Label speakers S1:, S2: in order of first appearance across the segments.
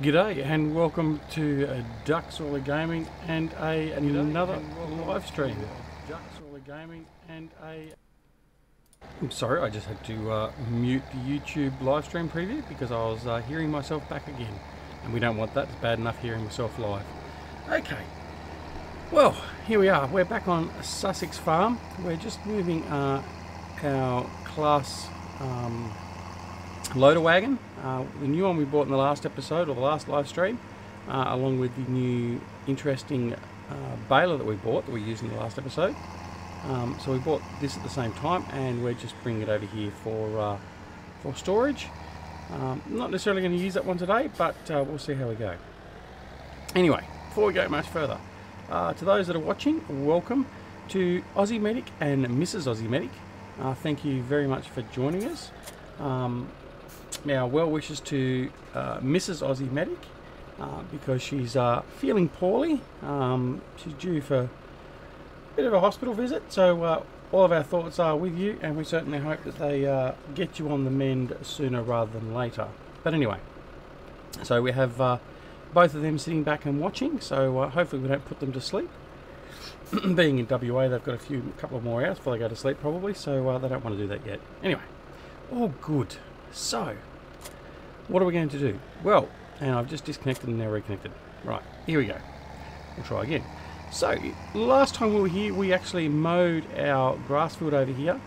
S1: G'day and welcome to DoughBoy Gaming and another live stream. I'm sorry, I just had to mute the YouTube live stream preview because I was hearing myself back again, and we don't want that. It's bad enough hearing myself live. Okay, well, here we are. We're back on Sussex Farm. We're just moving our class loader wagon, the new one we bought in the last episode, or the last live stream, along with the new interesting baler that we bought that we used in the last episode. So we bought this at the same time, and we're just bringing it over here for storage. Not necessarily going to use that one today, but we'll see how we go. Anyway, before we go much further, to those that are watching, welcome to Aussie Medic and Mrs. Aussie Medic. Thank you very much for joining us. Now, well wishes to Mrs. Aussie Medic because she's feeling poorly. She's due for a bit of a hospital visit, so all of our thoughts are with you, and we certainly hope that they get you on the mend sooner rather than later. But anyway, so we have both of them sitting back and watching, so hopefully we don't put them to sleep. Being in WA, they've got a couple of more hours before they go to sleep probably, so they don't want to do that yet. Anyway, all good. So, what are we going to do? Well, and I've just disconnected and now reconnected. Right, here we go. We'll try again. So, last time we were here, we actually mowed our grass field over here,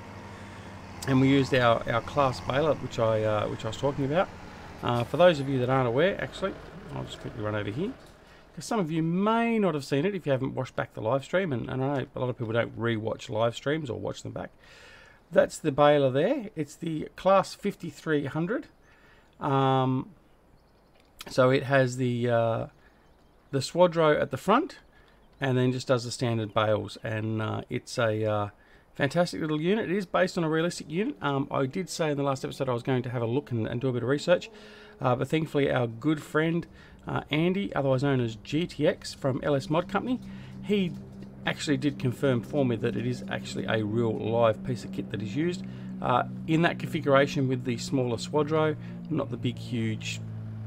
S1: and we used our class baler, which I was talking about. For those of you that aren't aware, actually, I'll just quickly run over here, because some of you may not have seen it if you haven't watched back the live stream, and I know a lot of people don't re-watch live streams or watch them back. That's the baler there. It's the class 5300. So it has the Swadro at the front, and then just does the standard bales, and it's a fantastic little unit. It is based on a realistic unit. I did say in the last episode I was going to have a look and do a bit of research, but thankfully our good friend Andy, otherwise known as GTX from LS Mod Company, he actually did confirm for me that it is actually a real live piece of kit that is used in that configuration with the smaller Swadro, not the big huge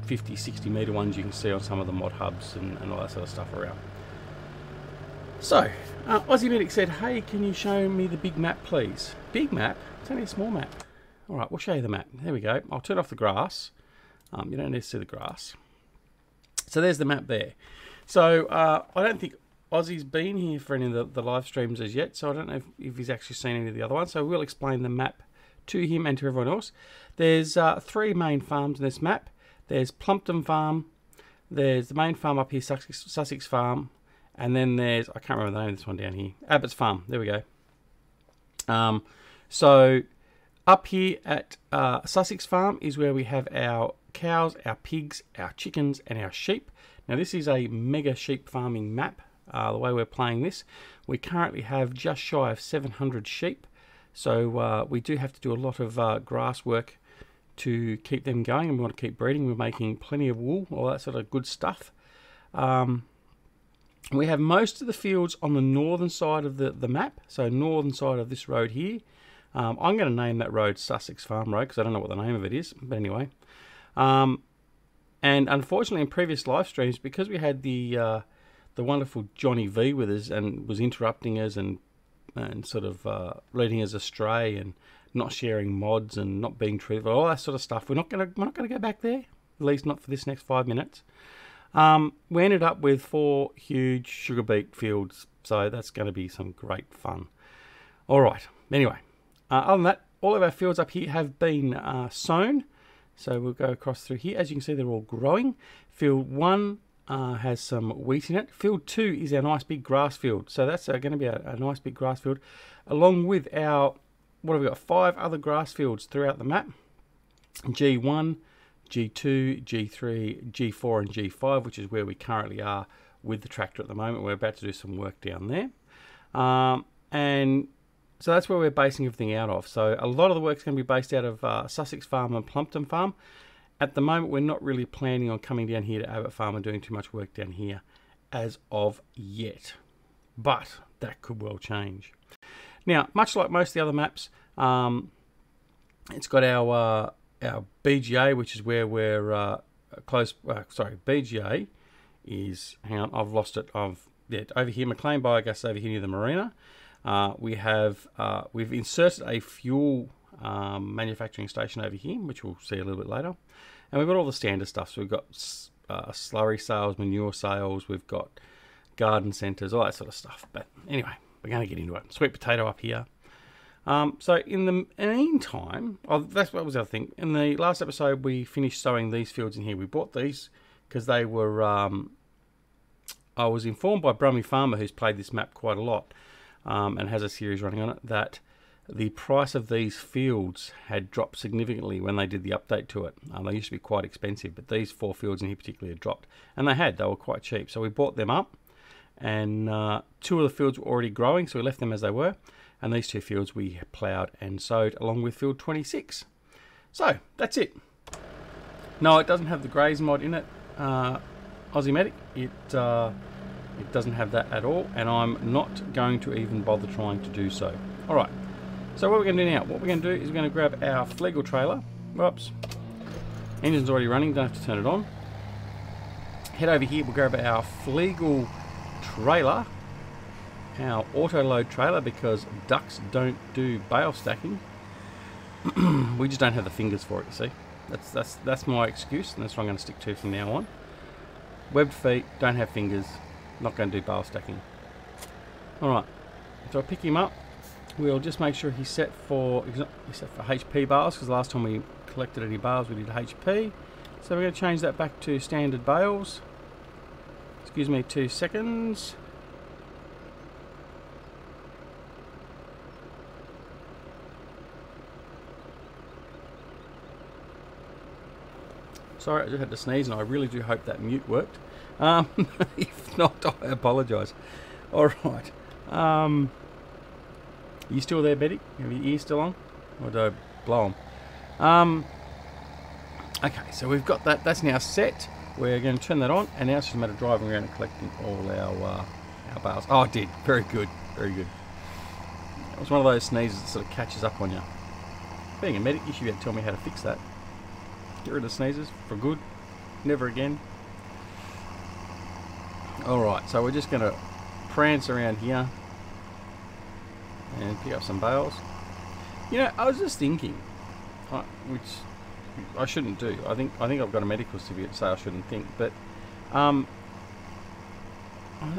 S1: 50-60 metre ones you can see on some of the mod hubs and all that sort of stuff around. So, Aussie Medic said, hey, can you show me the big map please? Big map? It's only a small map. Alright, we'll show you the map. There we go. I'll turn off the grass. You don't need to see the grass. So there's the map there. So, I don't think Aussie's been here for any of the live streams as yet, so I don't know if he's actually seen any of the other ones. So we'll explain the map to him and to everyone else. There's three main farms in this map. There's Plumpton Farm, there's the main farm up here, Sussex Farm, and then there's, I can't remember the name of this one down here, Abbott's Farm. There we go. So up here at Sussex Farm is where we have our cows, our pigs, our chickens, and our sheep. Now this is a mega sheep farming map. The way we're playing this, we currently have just shy of 700 sheep, so we do have to do a lot of grass work to keep them going, and we want to keep breeding. We're making plenty of wool, all that sort of good stuff. We have most of the fields on the northern side of the map, so northern side of this road here. I'm going to name that road Sussex Farm Road because I don't know what the name of it is, but anyway. And unfortunately in previous live streams, because we had the wonderful Johnny V with us and was interrupting us and sort of leading us astray and not sharing mods and not being truthful, all that sort of stuff. We're not going to go back there, at least not for this next 5 minutes. We ended up with 4 huge sugar beet fields, so that's going to be some great fun. All right. Anyway, other than that, all of our fields up here have been sown. So we'll go across through here. As you can see, they're all growing. Field 1 has some wheat in it. Field 2 is our nice big grass field. So that's going to be a nice big grass field, along with our, what have we got, 5 other grass fields throughout the map. G1, G2, G3, G4 and G5, which is where we currently are with the tractor at the moment. We're about to do some work down there. And so that's where we're basing everything out of. So a lot of the work's going to be based out of Sussex Farm and Plumpton Farm. At the moment, we're not really planning on coming down here to Abbott Farm and doing too much work down here as of yet. But that could well change. Now, much like most of the other maps, it's got our BGA, which is where we're BGA is, hang on, I've lost it. Yeah, over here, McLean Biogas over here near the marina. We've inserted a fuel manufacturing station over here, which we'll see a little bit later. And we've got all the standard stuff. So we've got slurry sales, manure sales, we've got garden centres, all that sort of stuff. But anyway, we're going to get into it. Sweet potato up here. So in the meantime, that's what was the other thing. In the last episode, we finished sowing these fields in here. We bought these because they were... I was informed by Brummie Farmer, who's played this map quite a lot and has a series running on it, that the price of these fields had dropped significantly when they did the update to it. They used to be quite expensive, but these 4 fields in here particularly had dropped. And they were quite cheap. So we bought them up, and 2 of the fields were already growing, so we left them as they were. And these 2 fields we ploughed and sowed along with field 26. So, that's it. No, it doesn't have the Graze mod in it, Aussie Medic. It doesn't have that at all, and I'm not going to even bother trying to do so. Alright, so what we're going to do now, what we're going to do is we're going to grab our Flegel trailer. Whoops. Engine's already running, don't have to turn it on. Head over here, we'll grab our Flegel trailer, our auto load trailer, because ducks don't do bale stacking. We just don't have the fingers for it, you see. That's my excuse, and that's what I'm going to stick to from now on. Webbed feet, don't have fingers, not going to do bale stacking. Alright, so I pick him up. We'll just make sure he's set for HP bales, because last time we collected any bales we did HP. So we're going to change that back to standard bales. Excuse me 2 seconds. Sorry, I just had to sneeze, and I really do hope that mute worked. If not, I apologise. Alright. You still there, Betty? Have your ears still on? Or do I blow them? Okay, so we've got that. That's now set. We're going to turn that on, and now it's just a matter of driving around and collecting all our bales. Oh, it did. Very good. Very good. It was one of those sneezes that sort of catches up on you. Being a medic, you should be able to tell me how to fix that. Get rid of sneezes for good. Never again. Alright, so we're just going to prance around here and pick up some bales. You know, I was just thinking, which I shouldn't do. I think I've got a medical certificate to say I shouldn't think, but I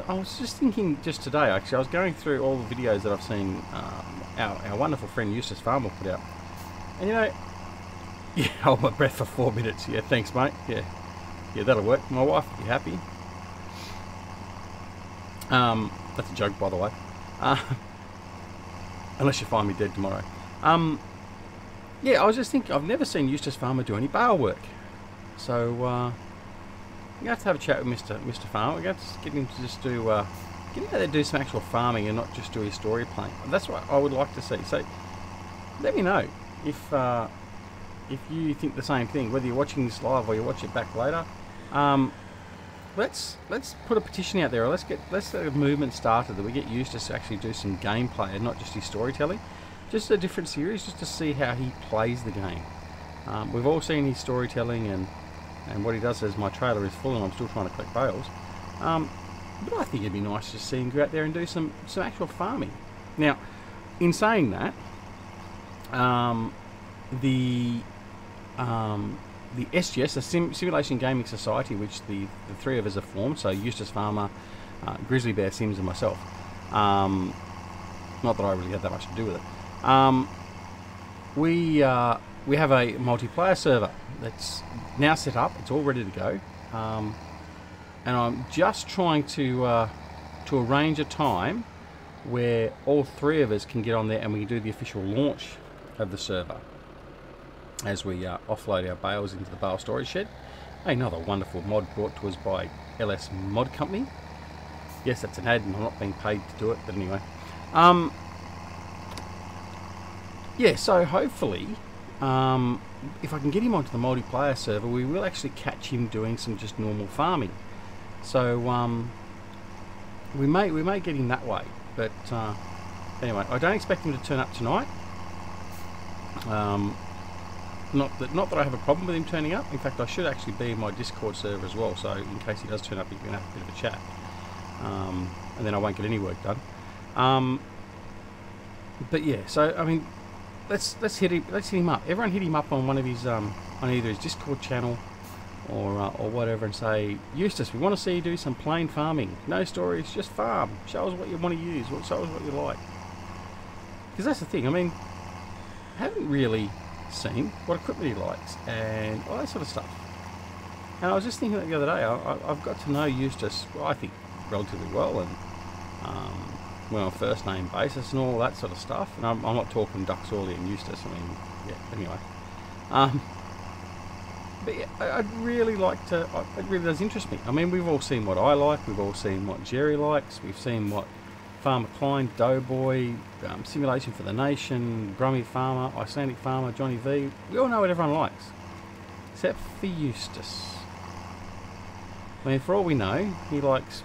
S1: was just thinking just today, actually. I was going through all the videos that I've seen our wonderful friend Eustace Pharmer put out. And you know, yeah, hold my breath for 4 minutes. Yeah, thanks, mate. Yeah, that'll work. My wife will be happy. That's a joke, by the way. Unless you find me dead tomorrow. Yeah, I was just thinking, I've never seen Eustace Pharmer do any bale work. So, we're going to have a chat with Mr. Farmer. We're going to get him to just do, get him out there to do some actual farming and not just do his story playing. That's what I would like to see. So, let me know if you think the same thing, whether you're watching this live or you watch it back later. Let's put a petition out there, or let's get a movement started that we get Eustace to actually do some gameplay and not just his storytelling. Just a different series, just to see how he plays the game. We've all seen his storytelling and what he does as my trailer is full and I'm still trying to collect bales. But I think it'd be nice to see him go out there and do some actual farming. Now, in saying that, the SGS, the Simulation Gaming Society, which the 3 of us have formed, so Eustace Pharmer, Grizzly Bear Sims and myself. Not that I really had that much to do with it. We have a multiplayer server that's now set up. It's all ready to go. And I'm just trying to arrange a time where all 3 of us can get on there and we can do the official launch of the server as we offload our bales into the bale storage shed. Another wonderful mod brought to us by LS Mod Company. Yes, that's an ad and I'm not being paid to do it, but anyway. Yeah, so hopefully, if I can get him onto the multiplayer server, we will actually catch him doing some just normal farming. So we may get him that way. But anyway, I don't expect him to turn up tonight. Not that I have a problem with him turning up. In fact, I should actually be in my Discord server as well, so in case he does turn up, we can have a bit of a chat. And then I won't get any work done. But yeah, so I mean, let's hit him up. Everyone hit him up on one of his on either his Discord channel or whatever, and say, Eustace, we want to see you do some plain farming. No stories, just farm. Show us what you want to use. Show us what you like. Because that's the thing. I mean, I haven't really seen what equipment he likes and all that sort of stuff. And I was just thinking that the other day. I've got to know Eustace, well, I think, relatively well, and we're on a first name basis and all that sort of stuff. And I'm not talking Ducks Orley and Eustace. I mean, yeah. Anyway, but yeah, I'd really like to. It really does interest me. I mean, we've all seen what I like. We've all seen what Jerry likes. We've seen what Farmer Klein, DoughBoy, Simulation for the Nation, Brummie Farmer, Icelandic Farmer, Johnny V. We all know what everyone likes, except for Eustace. I mean, for all we know, he likes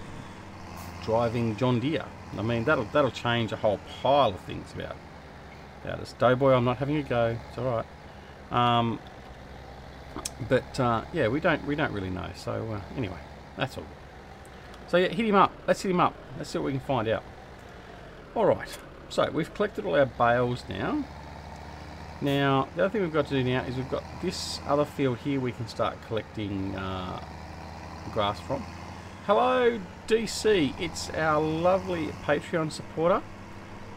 S1: driving John Deere. I mean, that'll change a whole pile of things about us. DoughBoy, I'm not having a go. It's all right. But yeah, we don't really know. So anyway, that's all. So yeah, hit him up. Let's hit him up. Let's see what we can find out. All right. So we've collected all our bales now. Now the other thing we've got to do now is we've got this other field here we can start collecting grass from. Hello DC, it's our lovely Patreon supporter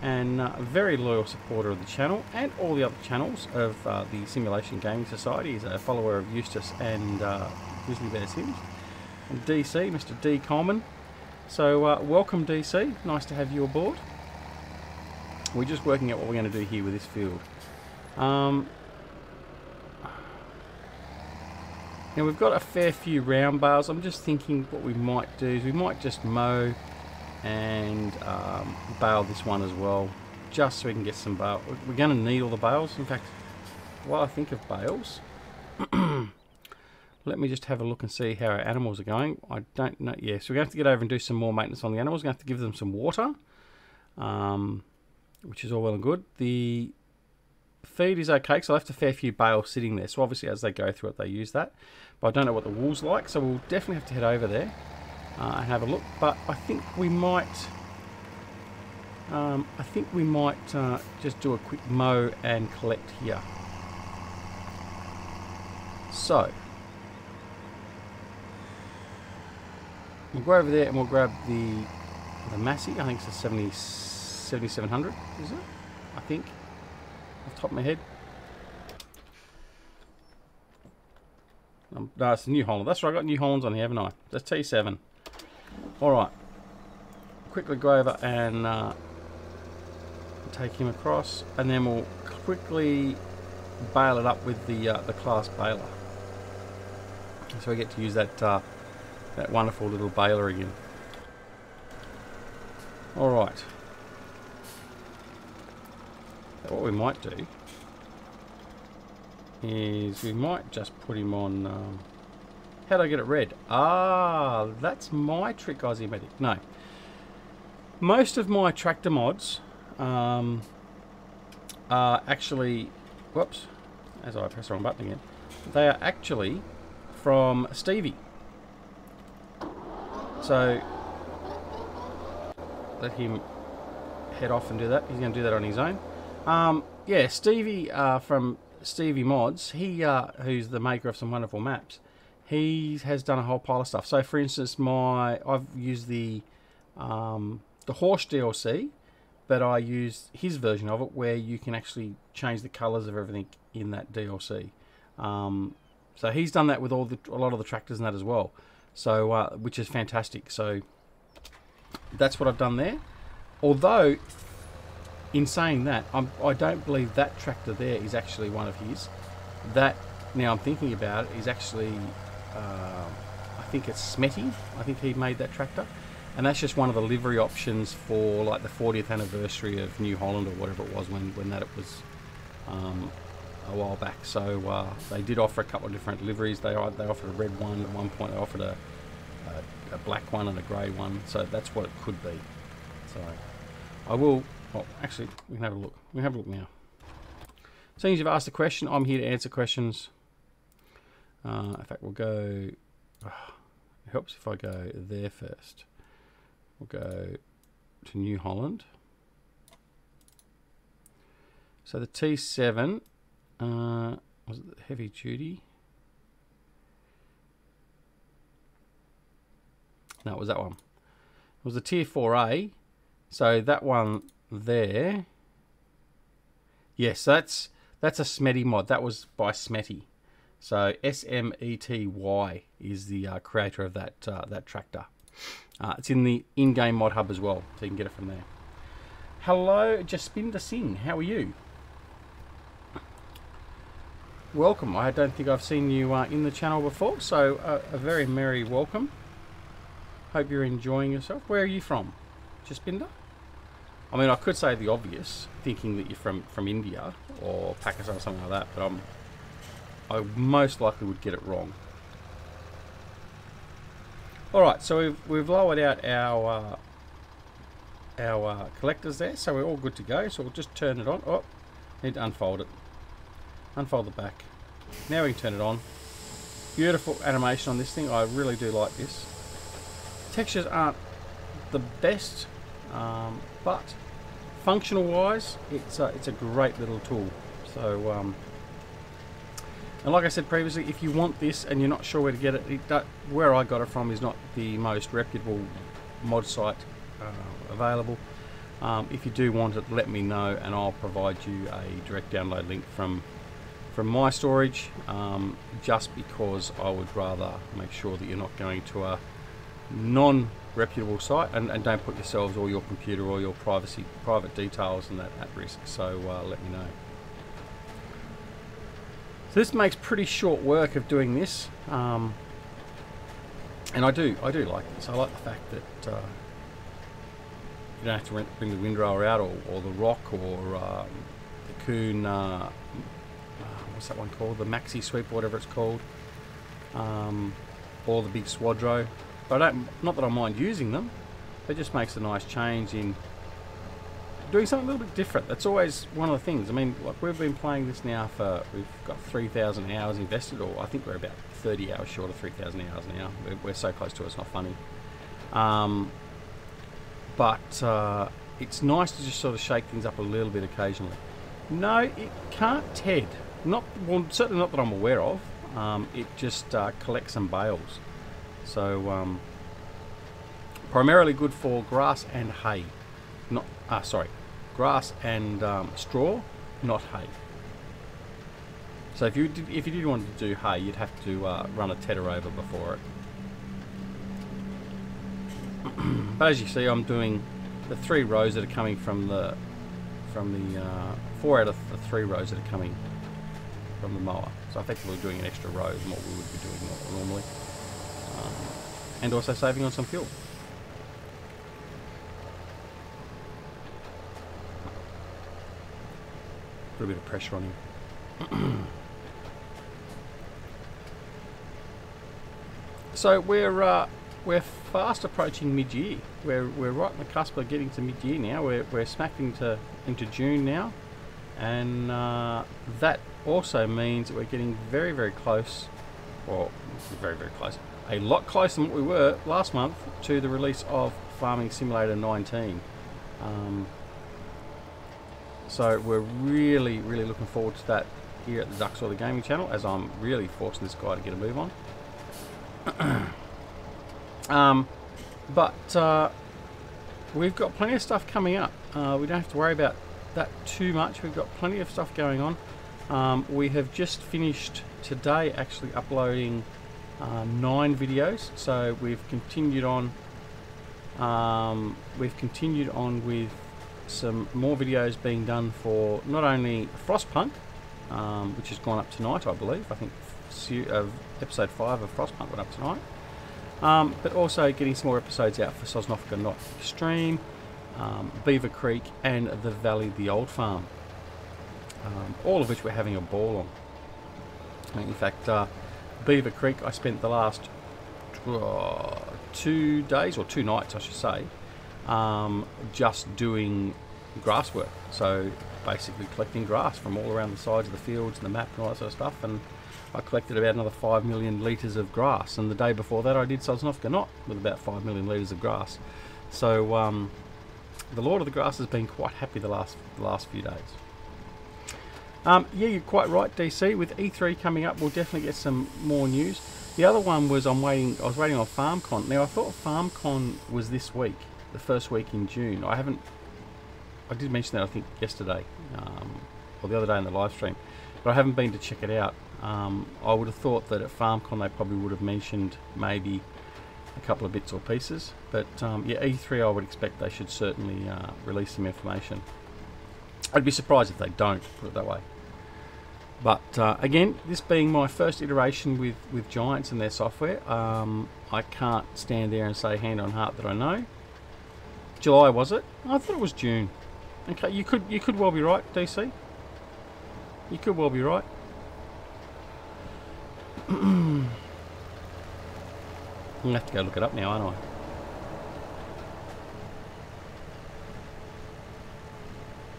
S1: and a very loyal supporter of the channel and all the other channels of the Simulation Gaming Society. He's a follower of Eustace and Grizzly Bear Sims. And DC, Mr. D Coleman. So welcome DC, nice to have you aboard. We're just working out what we're going to do here with this field. Now we've got a fair few round bales. I'm just thinking what we might do is we might just mow and bale this one as well, just so we can get some bale. We're going to need all the bales. In fact, while I think of bales, let me just have a look and see how our animals are going. I don't know. Yeah, so we're going to have to get over and do some more maintenance on the animals. We're going to have to give them some water, which is all well and good. The feed is okay, because I left a fair few bales sitting there. So obviously as they go through it, they use that. But I don't know what the wool's like, so we'll definitely have to head over there and have a look. But I think we might... just do a quick mow and collect here. So we'll go over there and we'll grab the Massey. I think it's a 7700, is it? I think, off the top of my head. No, it's the New Holland. That's right, I got New Hollands on here, haven't I? That's T7. Alright. Quickly go over and take him across, and then we'll quickly bale it up with the class baler. So we get to use that that wonderful little baler again. Alright. What we might do is we might just put him on... how do I get it red? Ah, that's my trick, Aussie Medic. No. Most of my tractor mods are actually... Whoops. As I press the wrong button again. They are actually from Stevie. So let him head off and do that. He's going to do that on his own. Yeah, Stevie from Stevie Mods, he who's the maker of some wonderful maps, he has done a whole pile of stuff. So for instance, I've used the horse DLC, but I used his version of it where you can actually change the colours of everything in that DLC. So he's done that with a lot of the tractors and that as well. So which is fantastic. So that's what I've done there. Although, in saying that, I don't believe that tractor there is actually one of his. That, now I'm thinking about it, is actually, I think it's Smetty. I think he made that tractor. And that's just one of the livery options for like the 40th anniversary of New Holland or whatever it was when that it was a while back. So they did offer a couple of different liveries. They offered a red one at one point. They offered a black one and a grey one. So that's what it could be. So I will... Well, actually, we can have a look. We can have a look now. Seeing as you've asked a question, I'm here to answer questions. In fact, we'll go... it helps if I go there first. We'll go to New Holland. So the T7, was it the heavy duty? No, it was that one. It was the Tier 4A. So that one there. Yes, that's a Smetty mod. That was by Smetty. So SMETY is the creator of that that tractor. It's in the in-game mod hub as well, so you can get it from there. Hello, Jaspinda Singh. How are you? Welcome. I don't think I've seen you in the channel before, so a very merry welcome. Hope you're enjoying yourself. Where are you from, Jaspinda? I mean, I could say the obvious, thinking that you're from India or Pakistan or something like that, but I most likely would get it wrong. All right, so we've lowered out our collectors there, so we're all good to go. So we'll just turn it on. Oh, need to unfold it. Unfold the back. Now we can turn it on. Beautiful animation on this thing. I really do like this. Textures aren't the best, but functional wise, it's a great little tool. So and like I said previously, if you want this and you're not sure where to get it, where I got it from is not the most reputable mod site available. If you do want it, let me know and I'll provide you a direct download link from my storage, just because I would rather make sure that you're not going to a non-reputable site and don't put yourselves or your computer or your private details and that at risk. So let me know. So this makes pretty short work of doing this, and I do like this. I like the fact that you don't have to bring the windrower out or the rock or the Kuhn. What's that one called? The Maxi Sweep, whatever it's called, or the big Swadro. But not that I mind using them. It just makes a nice change in doing something a little bit different. That's always one of the things. I mean, like we've been playing this now for, we've got 3,000 hours invested, or I think we're about 30 hours short of 3,000 hours now. We're so close to it, it's not funny. But it's nice to just sort of shake things up a little bit occasionally. No, it can't TED. Well, certainly not that I'm aware of. It just collects some bales. So primarily good for grass and hay. Grass and straw, not hay. So if you did want to do hay, you'd have to run a tedder over before it. But as you see, I'm doing the 3 rows that are coming from the 4 out of the 3 rows that are coming from the mower. So effectively doing an extra row than what we would be doing normally, and also saving on some fuel. Put a bit of pressure on him. So we're fast approaching mid-year. We're right on the cusp of getting to mid-year now. We're smack into June now, and that also means that we're getting very, very close, or very, very close, a lot closer than what we were last month to the release of Farming Simulator 19. So we're really, really looking forward to that here at the DoughBoy the Gaming channel, as I'm really forcing this guy to get a move on. But we've got plenty of stuff coming up. We don't have to worry about that too much. We've got plenty of stuff going on. We have just finished today actually uploading 9 videos, so we've continued on with some more videos being done for not only Frostpunk, which has gone up tonight, I believe. I think episode 5 of Frostpunk went up tonight, but also getting some more episodes out for Sosnofka Not Extreme, Beaver Creek, and the Valley the Old Farm, all of which we're having a ball on. In fact, Beaver Creek, I spent the last 2 days, or 2 nights I should say, just doing grass work. So basically collecting grass from all around the sides of the fields and the map and all that sort of stuff. And I collected about another 5 million litres of grass. And the day before that I did Sosnovka Knot with about 5 million litres of grass. So the Lord of the Grass has been quite happy the last few days. Yeah, you're quite right, DC. With E3 coming up, we'll definitely get some more news. The other one was I was waiting on FarmCon. Now I thought FarmCon was this week, the first week in June. I did mention that I think yesterday, or the other day in the live stream, but I haven't been to check it out. I would have thought that at FarmCon they probably would have mentioned maybe a couple of bits or pieces, but yeah, E3 I would expect they should certainly release some information. I'd be surprised if they don't, put it that way. But again, this being my first iteration with Giants and their software, I can't stand there and say hand on heart that I know. July, was it? I thought it was June. Okay, you could well be right, DC. You could well be right. I'm gonna have to go look it up now, aren't I?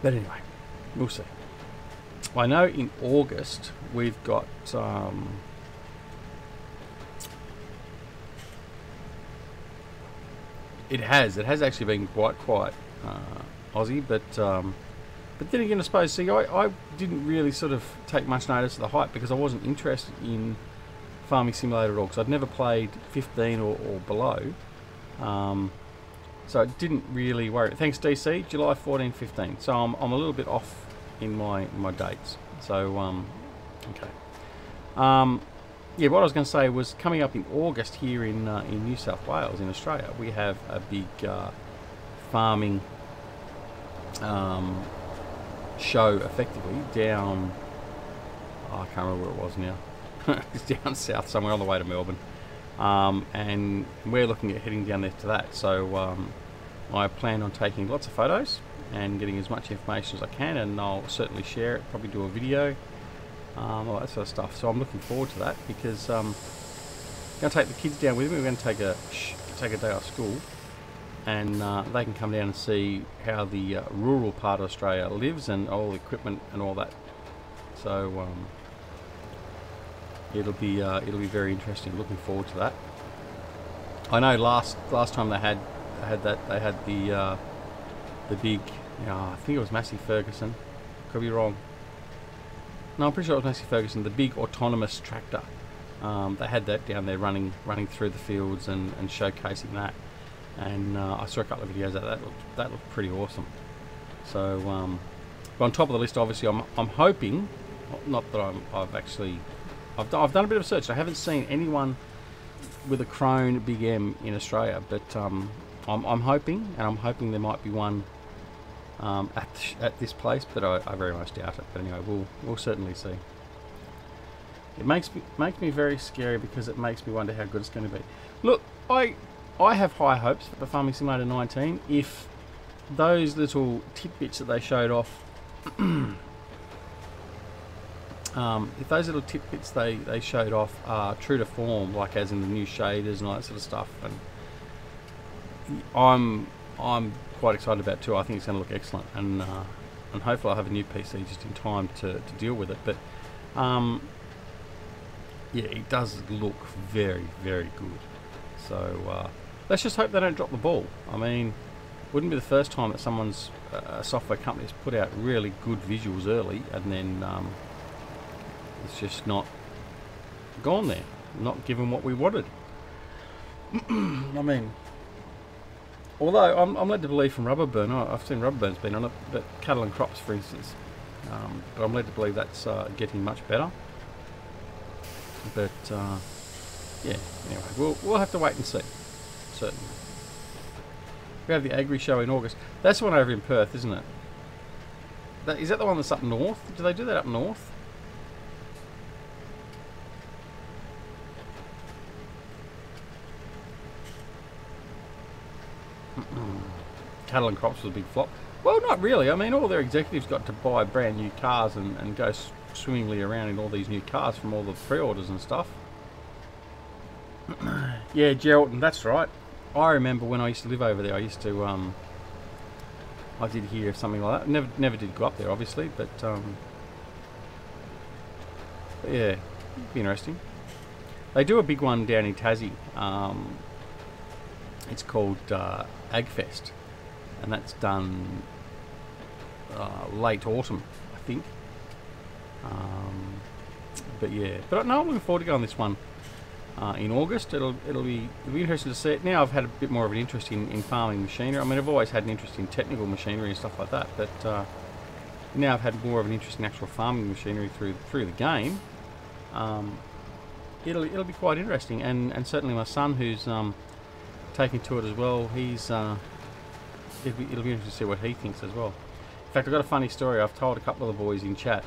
S1: But anyway, we'll see. I know in August we've got it has actually been quite Aussie, but then again, I suppose, see, I didn't really sort of take much notice of the hype because I wasn't interested in Farming Simulator at all, because I'd never played 15 or below, so it didn't really worry. Thanks, DC. July 14, 15. So I'm a little bit off in my dates. So okay. Yeah, what I was going to say was coming up in August here in New South Wales in Australia, we have a big farming show effectively down. Oh, I can't remember where it was now. It's down south somewhere on the way to Melbourne, and we're looking at heading down there to that. So I plan on taking lots of photos and getting as much information as I can, and I'll certainly share it, probably do a video, all that sort of stuff. So I'm looking forward to that because I'm going to take the kids down with me. We're going to take a day off school, and they can come down and see how the rural part of Australia lives and all the equipment and all that. So it'll be very interesting. Looking forward to that. I know last time they had the big, I think it was Massey Ferguson, could be wrong. No, I'm pretty sure it was Massey Ferguson, the big autonomous tractor. They had that down there running through the fields and showcasing that. And I saw a couple of videos of that. That looked pretty awesome. So, but on top of the list, obviously, I'm hoping, not that I've done a bit of search. I haven't seen anyone with a Krone Big M in Australia, but I'm hoping, and I'm hoping there might be one at this place, but I very much doubt it. But anyway, we'll certainly see. It makes me very scary because it makes me wonder how good it's going to be. Look, I have high hopes for Farming Simulator 19 if those little tidbits that they showed off, if those little tidbits they showed off are true to form, like as in the new shaders and all that sort of stuff, and I'm quite excited about it too. I think it's going to look excellent, and hopefully I'll have a new PC just in time to deal with it. But yeah, it does look very, very good. So let's just hope they don't drop the ball. I mean, wouldn't be the first time that a software company has put out really good visuals early, and then it's just not gone there, not given what we wanted. I mean, although I'm led to believe from Rubberburn, I've seen Rubberburn's been on it, but Cattle and Crops, for instance, but I'm led to believe that's getting much better. But yeah, anyway, we'll have to wait and see. Certainly, we have the Agri Show in August. That's the one over in Perth, isn't it? Is that the one that's up north? Do they do that up north? Cattle and Crops was a big flop. Well, not really. I mean, all their executives got to buy brand new cars and go swimmingly around in all these new cars from all the pre-orders and stuff. Yeah, Geraldton, that's right. I remember when I used to live over there, I used to I did hear something like that. Never did go up there, obviously, but yeah, it'd be interesting. They do a big one down in Tassie. It's called Agfest, and that's done late autumn, I think. But yeah, but no, I'm looking forward to going this one in August. It'll be interesting to see it. Now I've had a bit more of an interest in farming machinery. I mean, I've always had an interest in technical machinery and stuff like that, but now I've had more of an interest in actual farming machinery through the game. It'll be quite interesting, and certainly my son, who's taking to it as well, he's it'll be interesting to see what he thinks as well. In fact, I've got a funny story. I've told a couple of the boys in chat.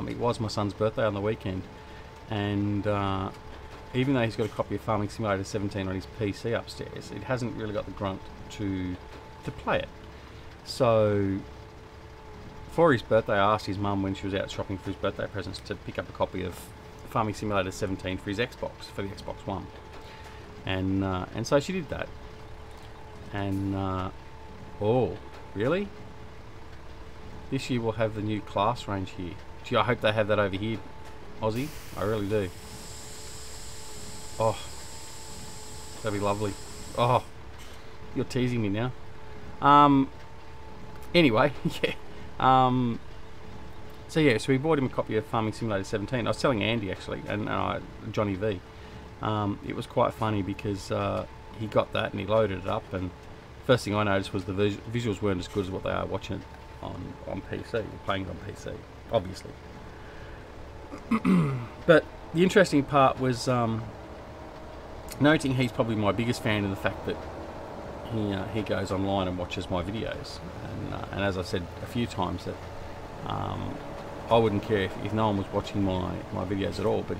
S1: It was my son's birthday on the weekend, and even though he's got a copy of Farming Simulator 17 on his PC upstairs, it hasn't really got the grunt to play it. So for his birthday, I asked his mum when she was out shopping for his birthday presents to pick up a copy of Farming Simulator 17 for his Xbox, for the Xbox One, and so she did that. And oh, really? This year we'll have the new class range here. Gee, I hope they have that over here, Aussie. I really do. Oh, that'd be lovely. Oh, you're teasing me now. Anyway, yeah. So yeah, so we bought him a copy of Farming Simulator 17. I was telling Andy actually, and Johnny V. It was quite funny because he got that and he loaded it up, and first thing I noticed was the visuals weren't as good as what they are watching it on PC, or playing it on PC, obviously. But the interesting part was noting he's probably my biggest fan of the fact that he goes online and watches my videos, and as I said a few times, that I wouldn't care if no one was watching my videos at all, but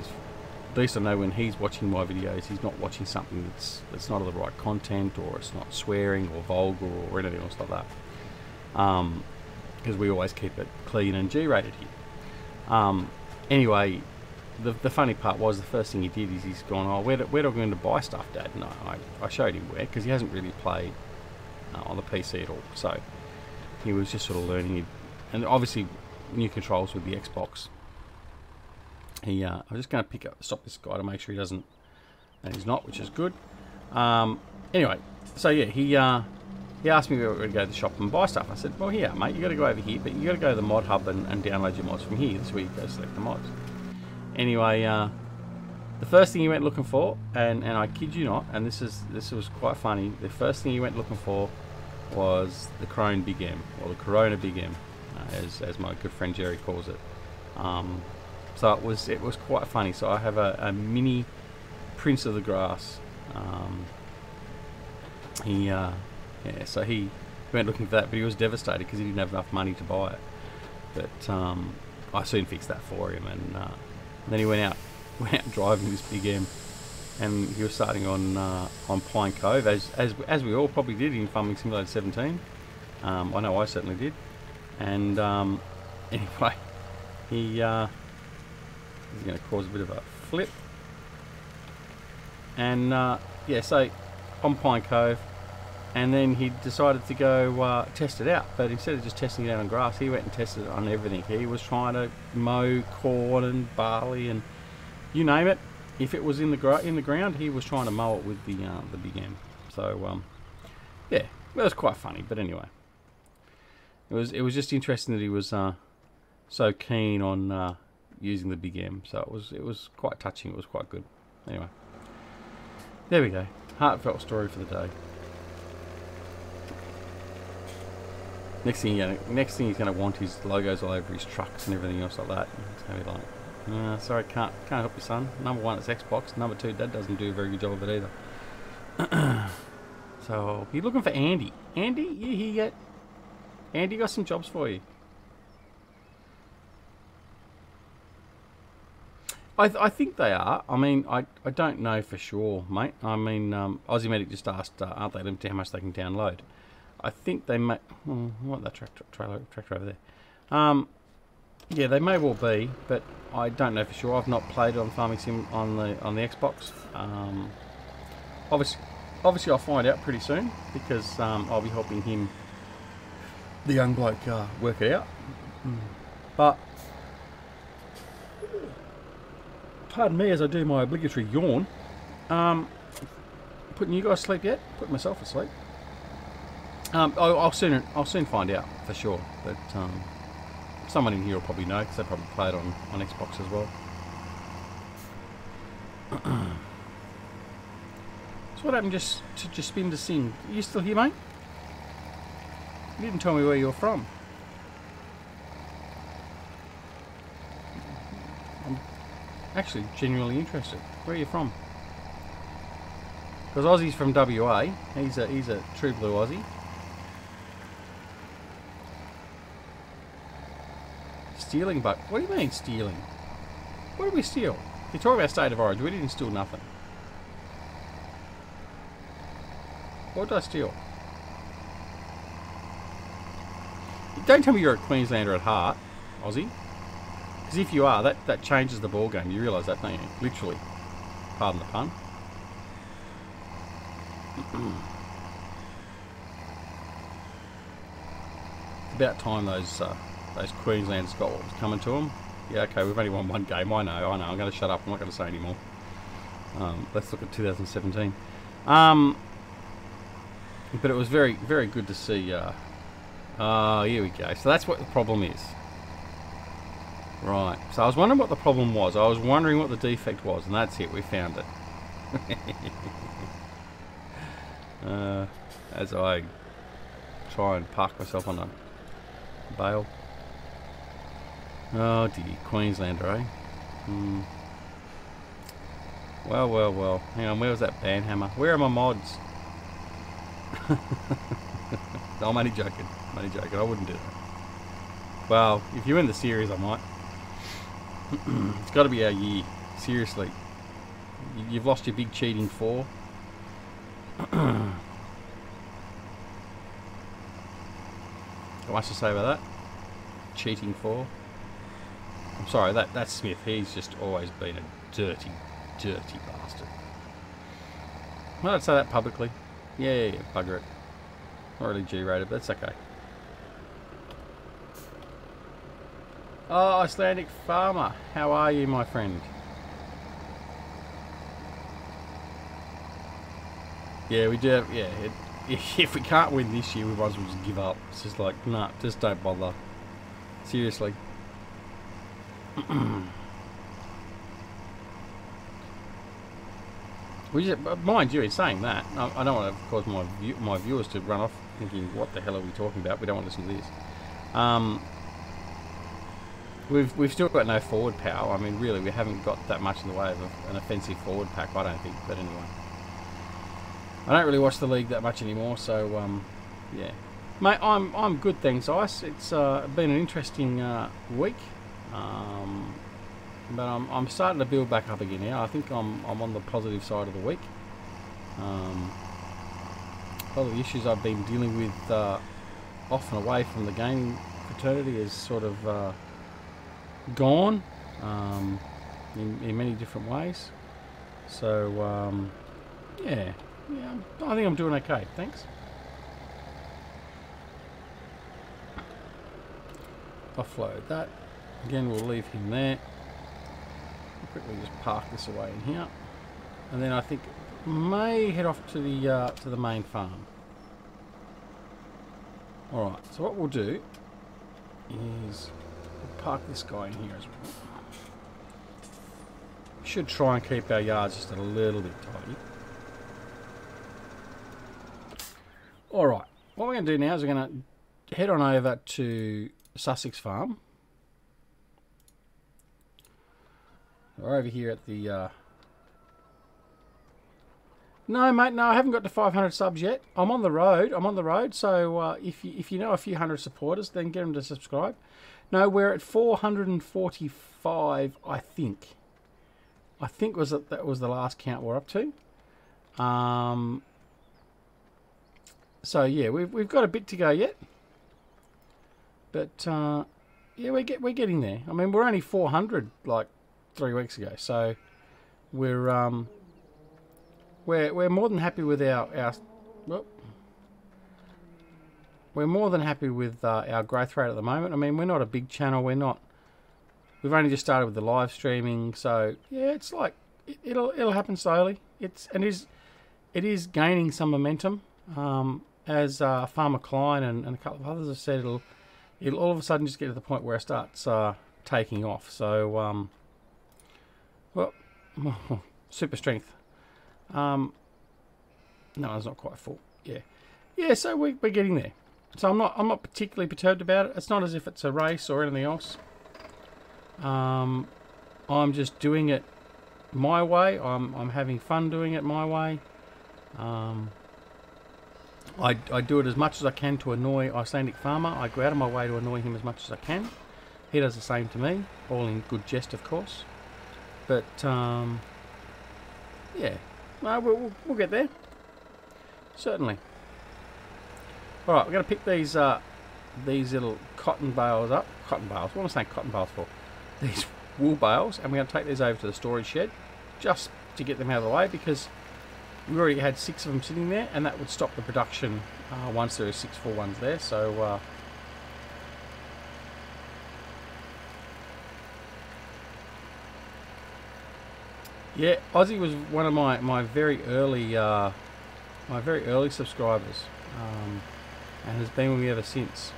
S1: at least I know when he's watching my videos, he's not watching something that's not of the right content, or it's not swearing or vulgar or anything else like that. Because we always keep it clean and G-rated here. Anyway, the funny part was the first thing he did is he's gone, oh, where do I go to buy stuff, Dad? And I showed him where, because he hasn't really played on the PC at all. So he was just sort of learning it. And obviously new controls with the Xbox. I'm just going to stop this guy to make sure he doesn't, and he's not, which is good. Anyway, so yeah, he asked me where we're going to go to the shop and buy stuff. I said, well, here, mate, you got to go over here, but you got to go to the mod hub and download your mods from here. That's where you go select the mods. Anyway, the first thing he went looking for, and I kid you not, and this was quite funny. The first thing he went looking for was the Corona Big M, or the Corona Big M, as my good friend Jerry calls it. So it was quite funny. So I have a mini Prince of the Grass. So he went looking for that, but he was devastated because he didn't have enough money to buy it. But I soon fixed that for him, and then he went out driving this Big M, and he was starting on Pine Cove, as we all probably did in Farming Simulator 17. I know I certainly did. And anyway, he's going to cause a bit of a flip, and yeah, so on Pine Cove, and then he decided to go test it out, but instead of just testing it out on grass, he went and tested it on everything. He was trying to mow corn and barley and you name it. If it was in the ground, he was trying to mow it with the Big M. So yeah, it was quite funny. But anyway, it was just interesting that he was so keen on using the Big M. So it was quite touching. It was quite good. Anyway, there we go. Heartfelt story for the day. Next thing he's going to want is logos all over his trucks and everything else like that. It's going to be like, sorry, can't help you, son. Number one, it's Xbox. Number two, Dad doesn't do a very good job of it either. So you're looking for Andy. Andy, Andy got some jobs for you. I think they are. I mean, I don't know for sure, mate. I mean, Aussie Medic just asked, aren't they, limited to how much they can download? I think they may. What that tractor over there? Yeah, they may well be, but I don't know for sure. I've not played on Farming Sim on the Xbox. Obviously, I'll find out pretty soon because I'll be helping him the young bloke work it out. But pardon me as I do my obligatory yawn. Putting you guys to sleep yet? Putting myself to sleep. I'll soon find out for sure. But someone in here will probably know because they probably play it on Xbox as well. So what happened just to spin to sing? Are you still here, mate? You didn't tell me where you're from. I'm actually genuinely interested. Where are you from? Because Aussie's from WA. He's a true blue Aussie. Stealing, but what do you mean stealing? What did we steal? You talk about state of origin. We didn't steal nothing. What did I steal? Don't tell me you're a Queenslander at heart, Aussie. Because if you are, that changes the ball game. You realise that, don't you? Literally. Pardon the pun. It's about time those Queenslanders got what was coming to them. Yeah, okay, we've only won one game. I know. I'm going to shut up. I'm not going to say anymore. Let's look at 2017. But it was very, very good to see. Here we go. So that's what the problem is. Right. So I was wondering what the problem was. I was wondering what the defect was, and that's it. We found it. As I try and park myself on a bale. Oh dear, Queenslander, eh? Well, well, well. Hang on, where was that banhammer? Where are my mods? No, I'm only joking. I'm only joking. I wouldn't do that. Well, if you win the series, I might. It's got to be our year. Seriously. You've lost your big cheating 4. Got much to say about that? Cheating 4. I'm sorry, that's Smith. He's just always been a dirty, dirty bastard. Well, I'd say that publicly. Yeah, bugger it. Not really G-rated, but that's okay. Oh, Icelandic Farmer. How are you, my friend? Yeah, we do have, yeah. If we can't win this year, we might as well just give up. It's just like, nah, just don't bother. Seriously. Mind you, in saying that, I don't want to cause my viewers to run off thinking, what the hell are we talking about? We don't want to listen to this. We've still got no forward power. I mean, really, we haven't got that much in the way of an offensive forward pack, I don't think. But anyway, I don't really watch the league that much anymore, so yeah, mate, I'm good, thanks, Ice. It's been an interesting week, but I'm starting to build back up again now. I think I'm on the positive side of the week. A lot of the issues I've been dealing with off and away from the gaming fraternity is sort of gone in many different ways. So yeah, I think I'm doing okay. Thanks. Offload that. Again, we'll leave him there. I'll quickly just park this away in here, and then I think may head off to the main farm. All right. So what we'll do is we'll park this guy in here as well. We should try and keep our yards just a little bit tidy. All right. What we're going to do now is we're going to head on over to Sussex Farm. We're over here at the... No, mate, no, I haven't got to 500 subs yet. I'm on the road. So if you know a few hundred supporters, then get them to subscribe. No, we're at 445, I think. That was the last count we're up to. So yeah, we've got a bit to go yet. But yeah, we're getting there. I mean, we're only 400 like 3 weeks ago, so we're more than happy with our well, we're more than happy with our growth rate at the moment. I mean, we're not a big channel. We've only just started with the live streaming, so yeah, it's like it'll happen slowly. It is gaining some momentum. As Farmer Klein and a couple of others have said, it'll all of a sudden just get to the point where it starts taking off. So, well, super strength. No, it's not quite full. Yeah. So we're getting there. So I'm not particularly perturbed about it. It's not as if it's a race or anything else. I'm just doing it my way. I'm having fun doing it my way. I do it as much as I can to annoy Icelandic Farmer. I go out of my way to annoy him as much as I can. He does the same to me, all in good jest, of course. But yeah, we'll get there. Certainly. All right, we're going to pick these little cotton bales up. Cotton bales. What am I saying cotton bales for? These wool bales, and we're going to take these over to the storage shed just to get them out of the way, because we already had 6 of them sitting there, and that would stop the production once there are 6 full ones there. So yeah, Ozzy was one of my very early subscribers, and has been with me ever since,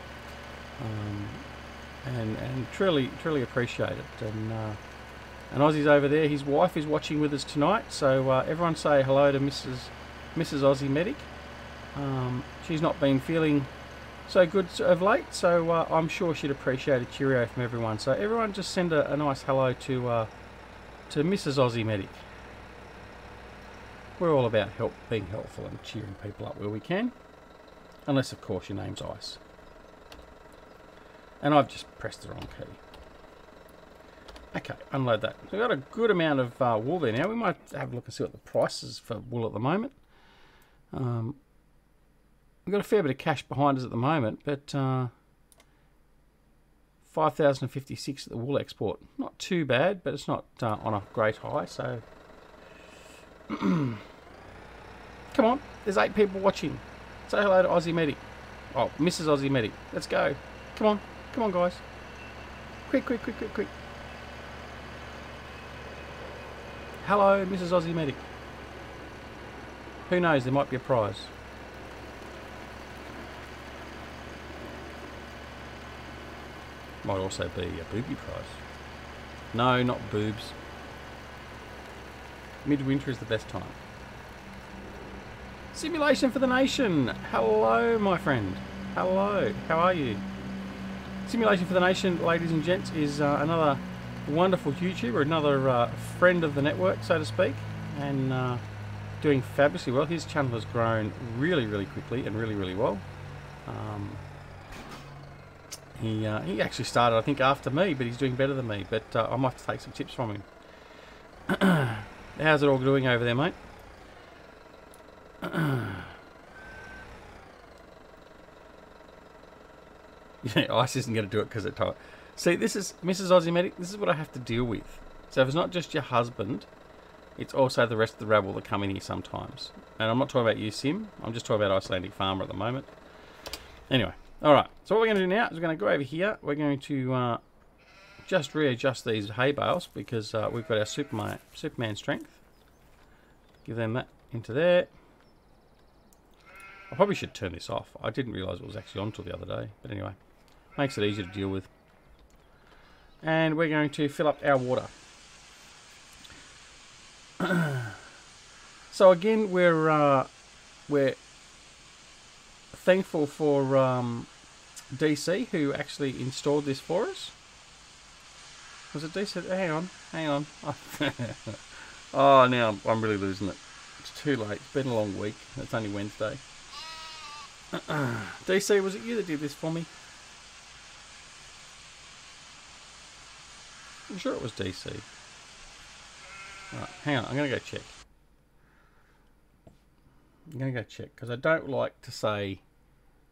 S1: and truly appreciate it. And Ozzy's over there. His wife is watching with us tonight, so everyone say hello to Mrs. Ozzy Medic. She's not been feeling so good of late, so I'm sure she'd appreciate a cheerio from everyone. So everyone just send a nice hello to Mrs. Ozzy Medic. We're all about being helpful and cheering people up where we can, unless of course your name's Ice. And I've just pressed the wrong key. Okay, unload that. So we've got a good amount of wool there now. We might have a look and see what the price is for wool at the moment. We've got a fair bit of cash behind us at the moment, but 5,056 at the wool export. Not too bad, but it's not on a great high, so... Come on, there's 8 people watching. Say hello to Ozzy Medic. Oh, Mrs. Ozzy Medic. Let's go. Come on guys. Quick. Hello, Mrs. Ozzy Medic. Who knows, there might be a prize. Might also be a booby prize. No, not boobs. Midwinter is the best time. Simulation for the Nation. Hello, my friend. Hello. How are you? Simulation for the Nation, ladies and gents, is another wonderful YouTuber, another friend of the network, so to speak, and doing fabulously well. His channel has grown really quickly and really well. He actually started, I think, after me, but he's doing better than me. But I might have to take some tips from him. How's it all doing over there, mate? Yeah, Ice isn't going to do it because it's tight. See, this is Mrs. Ozzy Medic. This is what I have to deal with. So if it's not just your husband, it's also the rest of the rabble that come in here sometimes. And I'm not talking about you, Sim. I'm just talking about Icelandic Farmer at the moment. Anyway, all right. So what we're going to do now is we're going to go over here. We're going to just readjust these hay bales because we've got our Superman strength. Give them that into there. I probably should turn this off. I didn't realise it was actually on till the other day. But anyway, makes it easier to deal with. And we're going to fill up our water. So again, we're thankful for DC who actually installed this for us. Was it DC? Hang on. Oh, now I'm really losing it. It's too late. It's been a long week. It's only Wednesday. DC, was it you that did this for me? I'm sure it was DC. Right, hang on, I'm going to go check. I'm going to go check, because I don't like to say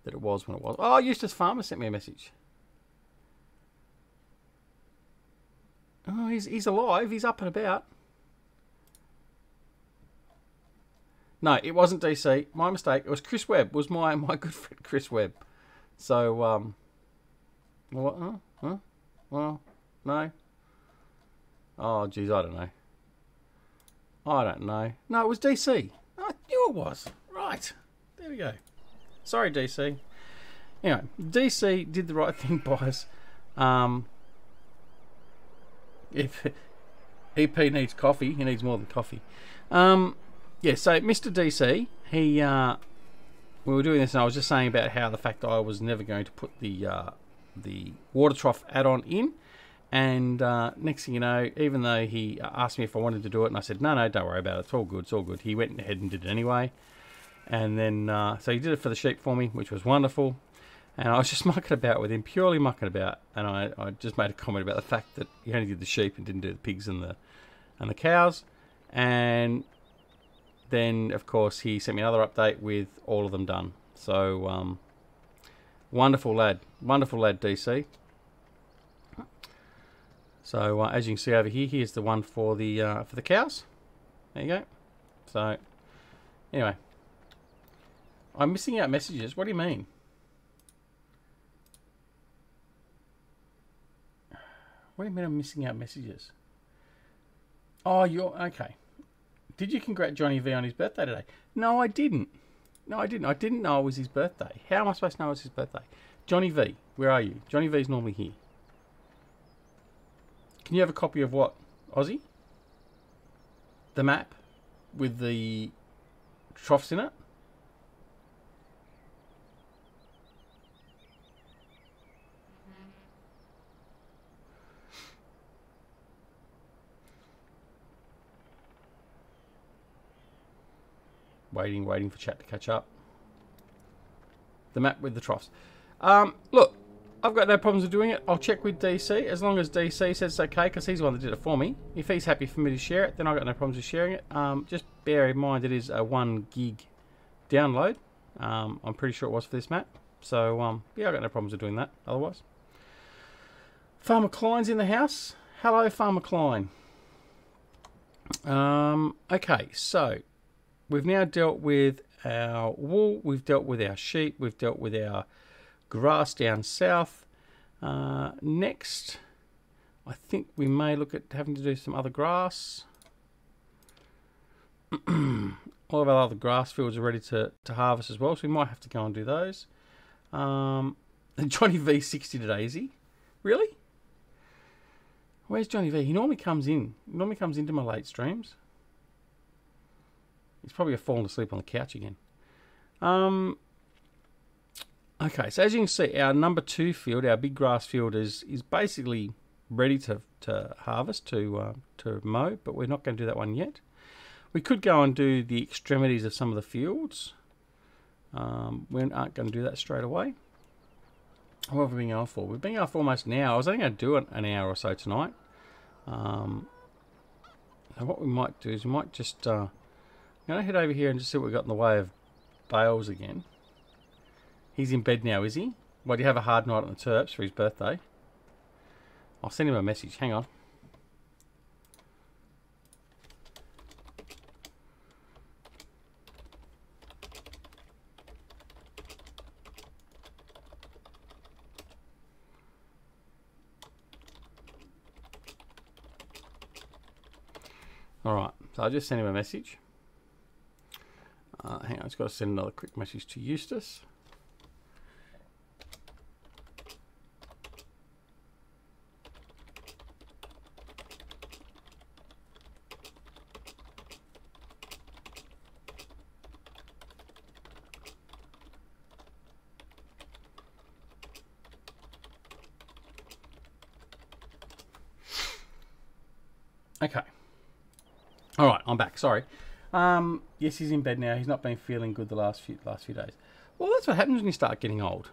S1: that it was when it was. Oh, Eustace Pharmer sent me a message. Oh, he's alive. He's up and about. No, it wasn't DC. My mistake. It was Chris Webb. It was my good friend Chris Webb. So, what? Huh? Well, no. Oh, geez, I don't know. I don't know. No, it was DC. I knew it was. Right. There we go. Sorry, DC. Anyway, DC did the right thing by us. If EP needs coffee, he needs more than coffee. Yeah, so Mr. DC, he, we were doing this and I was just saying about how the fact that I was never going to put the water trough add-on in. And next thing you know, even though he asked me if I wanted to do it, and I said, no, don't worry about it. It's all good. It's all good. He went ahead and did it anyway. And then, so he did it for the sheep for me, which was wonderful. And I was just mucking about with him, purely mucking about. And I just made a comment about the fact that he only did the sheep and didn't do the pigs and the cows. And then, of course, he sent me another update with all of them done. So, wonderful lad, DC. So as you can see over here, here's the one for the cows. There you go. So anyway, I'm missing out messages. What do you mean? What do you mean I'm missing out messages? Oh, you're okay. Did you congratulate Johnny V on his birthday today? No, I didn't. No, I didn't. I didn't know it was his birthday. How am I supposed to know it was his birthday? Johnny V, where are you? Johnny V's normally here. Can you have a copy of what, Aussie? The map with the troughs in it? Waiting for chat to catch up. The map with the troughs. Look, I've got no problems with doing it. I'll check with DC as long as DC says it's okay, because he's the one that did it for me. If he's happy for me to share it, then I've got no problems with sharing it. Just bear in mind it is a 1 gig download. I'm pretty sure it was for this map. So, yeah, I've got no problems with doing that otherwise. Farmer Klein's in the house. Hello, Farmer Klein. Okay, so we've now dealt with our wool, we've dealt with our sheep, we've dealt with our grass down south. Next, I think we may look at having to do some other grass. All of our other grass fields are ready to harvest as well, so we might have to go and do those. Johnny V 60 today, is he? Really? Where's Johnny V? He normally comes in. He normally comes into my late streams. He's probably fallen asleep on the couch again. Okay, so as you can see, our number 2 field, our big grass field, is basically ready to harvest, to mow, but we're not going to do that one yet. We could go and do the extremities of some of the fields. We aren't going to do that straight away. What have we been going for? We've been going for almost an hour. I was only going to do an hour or so tonight. And what we might do is we might just... I'm going to head over here and just see what we've got in the way of bales again. He's in bed now, is he? Well, do you have a hard night on the Terps for his birthday? I'll send him a message. Hang on. Alright, so I'll just send him a message. Hang on, I've got to send another quick message to Eustace. Okay. All right, I'm back. Sorry. Yes, he's in bed now. He's not been feeling good the last few days. Well, that's what happens when you start getting old.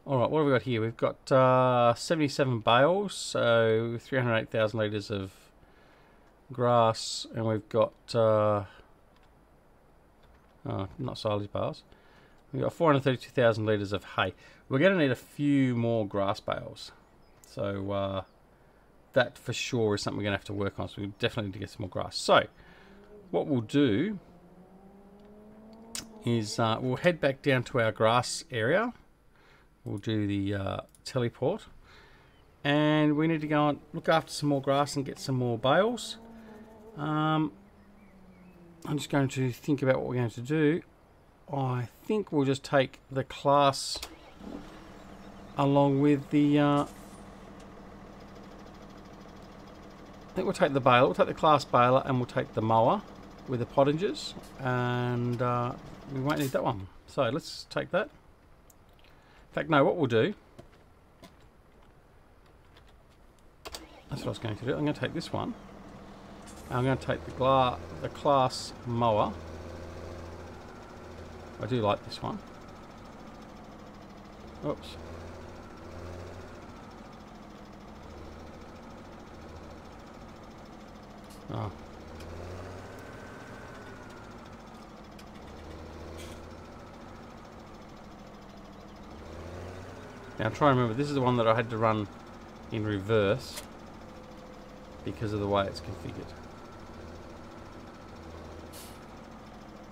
S1: All right, what have we got here? We've got 77 bales, so 308,000 litres of grass, and we've got not silage bales. We've got 432,000 litres of hay. We're going to need a few more grass bales, so that for sure is something we're going to have to work on. So we definitely need to get some more grass. So what we'll do is we'll head back down to our grass area. We'll do the teleport. And we need to go and look after some more grass and get some more bales. I'm just going to think about what we're going to do. I think we'll just take the class along with the... I think we'll take the baler. We'll take the class baler and we'll take the mower with the pottingers. And we won't need that one. So let's take that. In fact, no, what we'll do... That's what I was going to do. I'm going to take this one. I'm going to take the class mower. I do like this one. Oops. Oh. Now try and remember, this is the one that I had to run in reverse because of the way it's configured.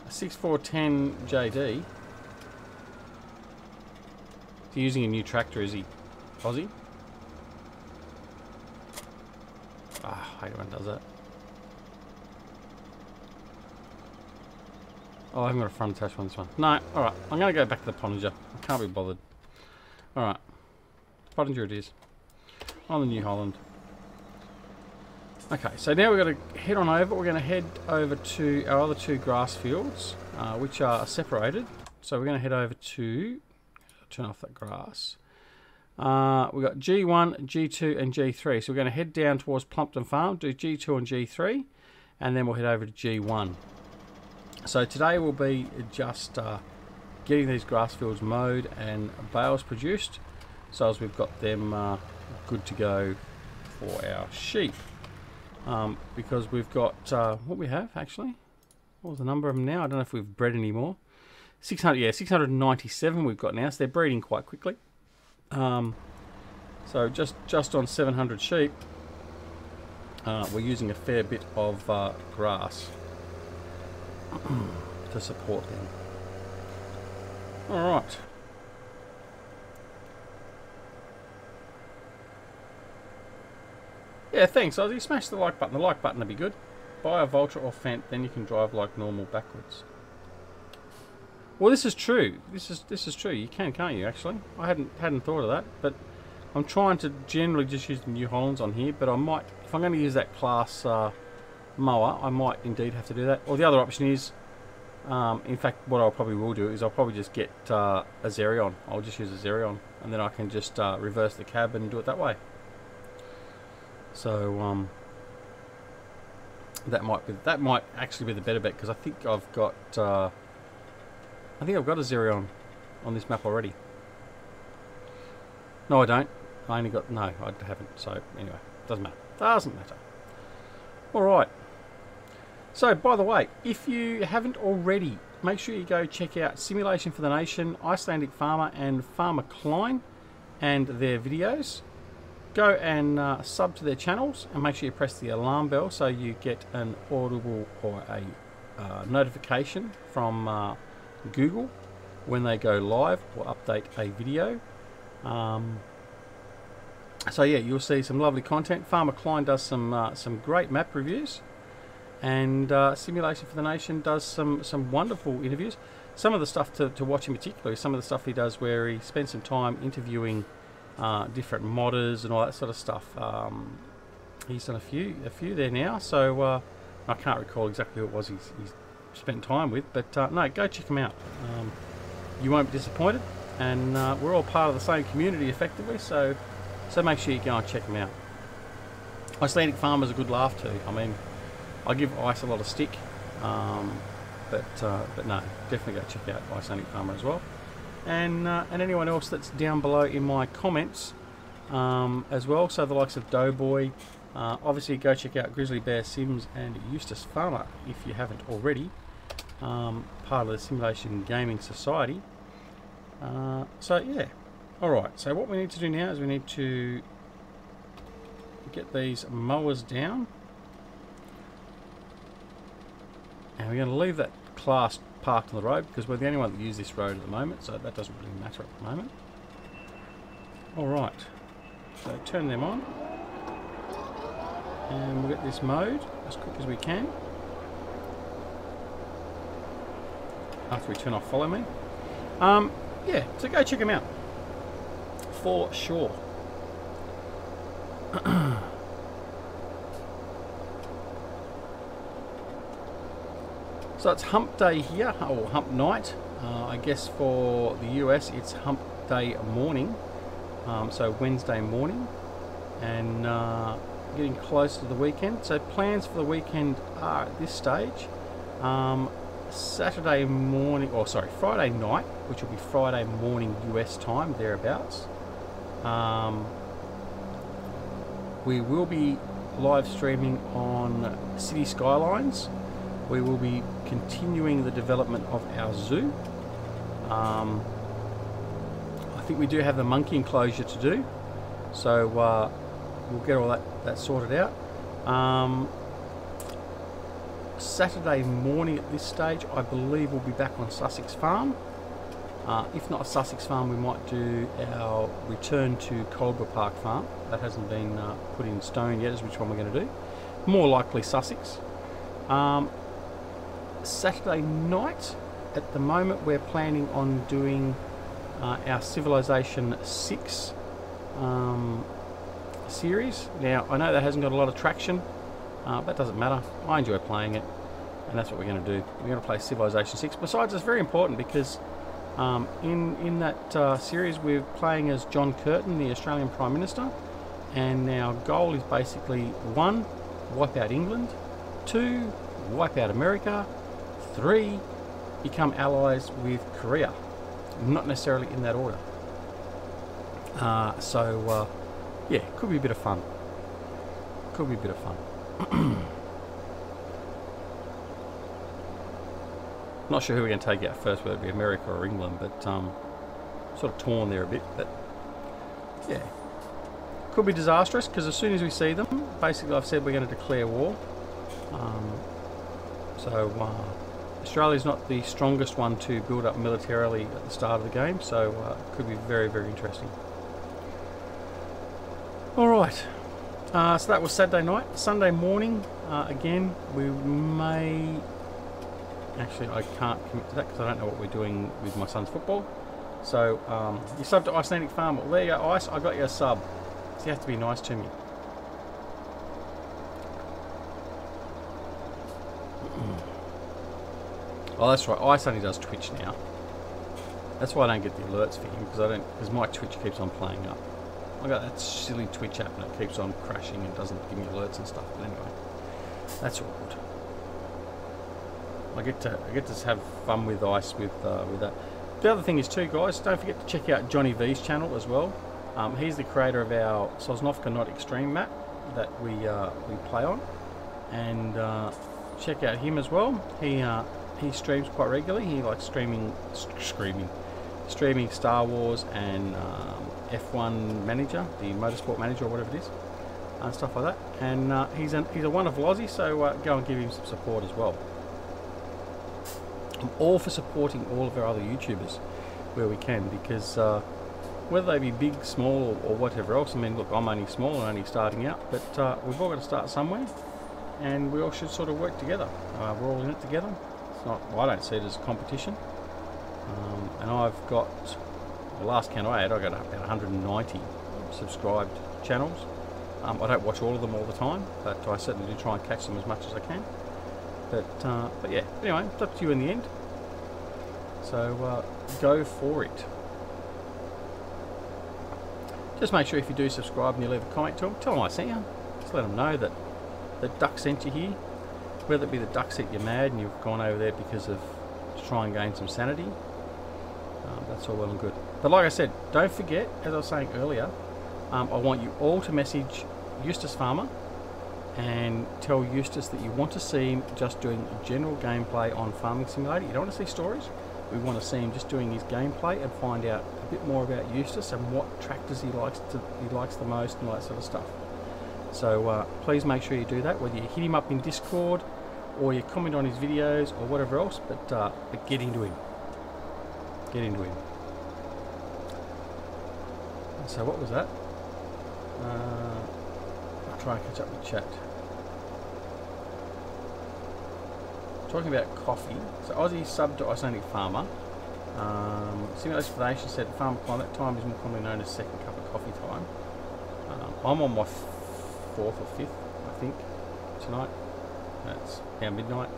S1: A 6410 JD. He's using a new tractor, is he? Aussie? Ah, I hate when it does that. Oh, I haven't got a front attachment on this one. No, alright. I'm going to go back to the Pottinger. I can't be bothered. Alright. Pottinger it is. On the New Holland. Okay, so now we've got to head on over. We're going to head over to our other two grass fields, which are separated. So we're going to head over to... Turn off that grass. We've got G1, G2 and G3. So we're going to head down towards Plumpton Farm, do G2 and G3, and then we'll head over to G1. So today will be just getting these grass fields mowed and bales produced, so as we've got them good to go for our sheep. Because we've got what we have actually. What was the number of them now? I don't know if we've bred any more. 600, yeah, 697 we've got now, so they're breeding quite quickly. So just on 700 sheep, we're using a fair bit of grass to support them. All right. Yeah, thanks, Ozzy. Smash the like button. The like button would be good. Buy a Vulture or Fent, then you can drive like normal backwards. Well, this is true. This is true. You can't you? Actually, I hadn't thought of that. But I'm trying to generally just use the New Hollands on here. But I might, if I'm going to use that class mower, I might indeed have to do that. Or the other option is, in fact, what I probably will do is I'll probably just get a Xerion. I'll just use a Xerion, and then I can just reverse the cab and do it that way. So that might actually be the better bet, because I think I've got a Xerion on this map already. No, I don't. I only got... No, I haven't. So, anyway. Doesn't matter. Doesn't matter. Alright. So, by the way, if you haven't already, make sure you go check out Simulation for the Nation, Icelandic Farmer and Farmer Klein and their videos. Go and sub to their channels, and make sure you press the alarm bell so you get an audible or a notification from Google when they go live or update a video. So yeah, you'll see some lovely content. Farmer Klein does some great map reviews, and Simulation for the Nation does some wonderful interviews. Some of the stuff to watch in particular is some of the stuff he does where he spends some time interviewing different modders and all that sort of stuff. He's done a few there now, so I can't recall exactly who it was he's spent time with, but no, go check him out. You won't be disappointed, and we're all part of the same community effectively, so make sure you go and check him out. Icelandic Farmer's a good laugh too. I mean, I give Ice a lot of stick, but no, definitely go check out Icelandic Farmer as well. And anyone else that's down below in my comments as well, so the likes of DoughBoy. Obviously go check out Grizzly Bear Sims and Eustace Pharmer if you haven't already, part of the Simulation Gaming Society. So yeah, alright, so what we need to do now is we need to get these mowers down, and we're going to leave that class parked on the road because we're the only one that use this road at the moment, so that doesn't really matter at the moment. Alright, so turn them on. And we'll get this mowed as quick as we can. After we turn off Follow Me. Yeah, so go check them out. For sure. So it's hump day here, or hump night. I guess for the US it's hump day morning. So Wednesday morning. And getting close to the weekend. So plans for the weekend are at this stage. Saturday morning, or sorry, Friday night, which will be Friday morning US time, thereabouts. We will be live streaming on City Skylines. We will be continuing the development of our zoo. I think we do have the monkey enclosure to do, so we'll get all that sorted out. Saturday morning at this stage, I believe we'll be back on Sussex Farm. If not Sussex Farm, we might do our return to Coldwell Park Farm. That hasn't been put in stone yet as which one we're going to do. More likely Sussex. Saturday night, at the moment we're planning on doing our Civilization 6 series. Now I know that hasn't got a lot of traction, that doesn't matter. I enjoy playing it, and that's what we're going to do. We're going to play Civilization 6. Besides, it's very important because in that series we're playing as John Curtin, the Australian Prime Minister, and our goal is basically 1, wipe out England, 2, wipe out America, 3, become allies with Korea. Not necessarily in that order. Yeah, could be a bit of fun. Could be a bit of fun. Not sure who we're going to take out first, whether it be America or England, but sort of torn there a bit. But yeah, could be disastrous because as soon as we see them, basically I've said we're going to declare war. Australia's not the strongest one to build up militarily at the start of the game, so it could be very, very interesting. Alright, so that was Saturday night. Sunday morning, again, we may... Actually, I can't commit to that because I don't know what we're doing with my son's football. So, you sub to Icelandic Farmer. Well, there you go, Ice, I got you a sub. So you have to be nice to me. Oh, that's right. Ice only does Twitch now. That's why I don't get the alerts for him because my Twitch keeps on playing up. I got that silly Twitch app and it keeps on crashing and doesn't give me alerts and stuff. But anyway, that's all good. I get to have fun with Ice with that. The other thing is too, guys, don't forget to check out Johnny V's channel as well. He's the creator of our Sosnovka Not Extreme map that we play on, and check out him as well. He streams quite regularly. He likes streaming Star Wars and F1 Manager, the Motorsport Manager or whatever it is, and stuff like that. And he's a wonderful Aussie, so go and give him some support as well. I'm all for supporting all of our other YouTubers where we can, because whether they be big, small, or whatever else. I mean, look, I'm only small and only starting out, but we've all got to start somewhere, and we all should sort of work together. We're all in it together. Well, I don't see it as a competition. And I've got, the last count I had, I got about 190 subscribed channels. I don't watch all of them all the time, but I certainly do try and catch them as much as I can. But yeah, anyway, it's up to you in the end. So go for it. Just make sure if you do subscribe and you leave a comment to them, tell them I sent you. Just let them know that the duck sent you here. Whether it be the duck sent you mad and you've gone over there because of to try and gain some sanity. That's all well and good. But like I said, don't forget, as I was saying earlier, I want you all to message Eustace Pharmer and tell Eustace that you want to see him just doing general gameplay on Farming Simulator. You don't want to see stories. We want to see him just doing his gameplay and find out a bit more about Eustace and what tractors he likes the most and all that sort of stuff. So please make sure you do that, whether you hit him up in Discord or you comment on his videos or whatever else, but get into him. Get into him. So what was that? I'll try and catch up with chat. Talking about coffee. So Aussie sub to Icelandic Farmer. Simulation for the Nation said farmer climb that time is more commonly known as second cup of coffee time. I'm on my 4th or 5th, I think, tonight. That's now midnight,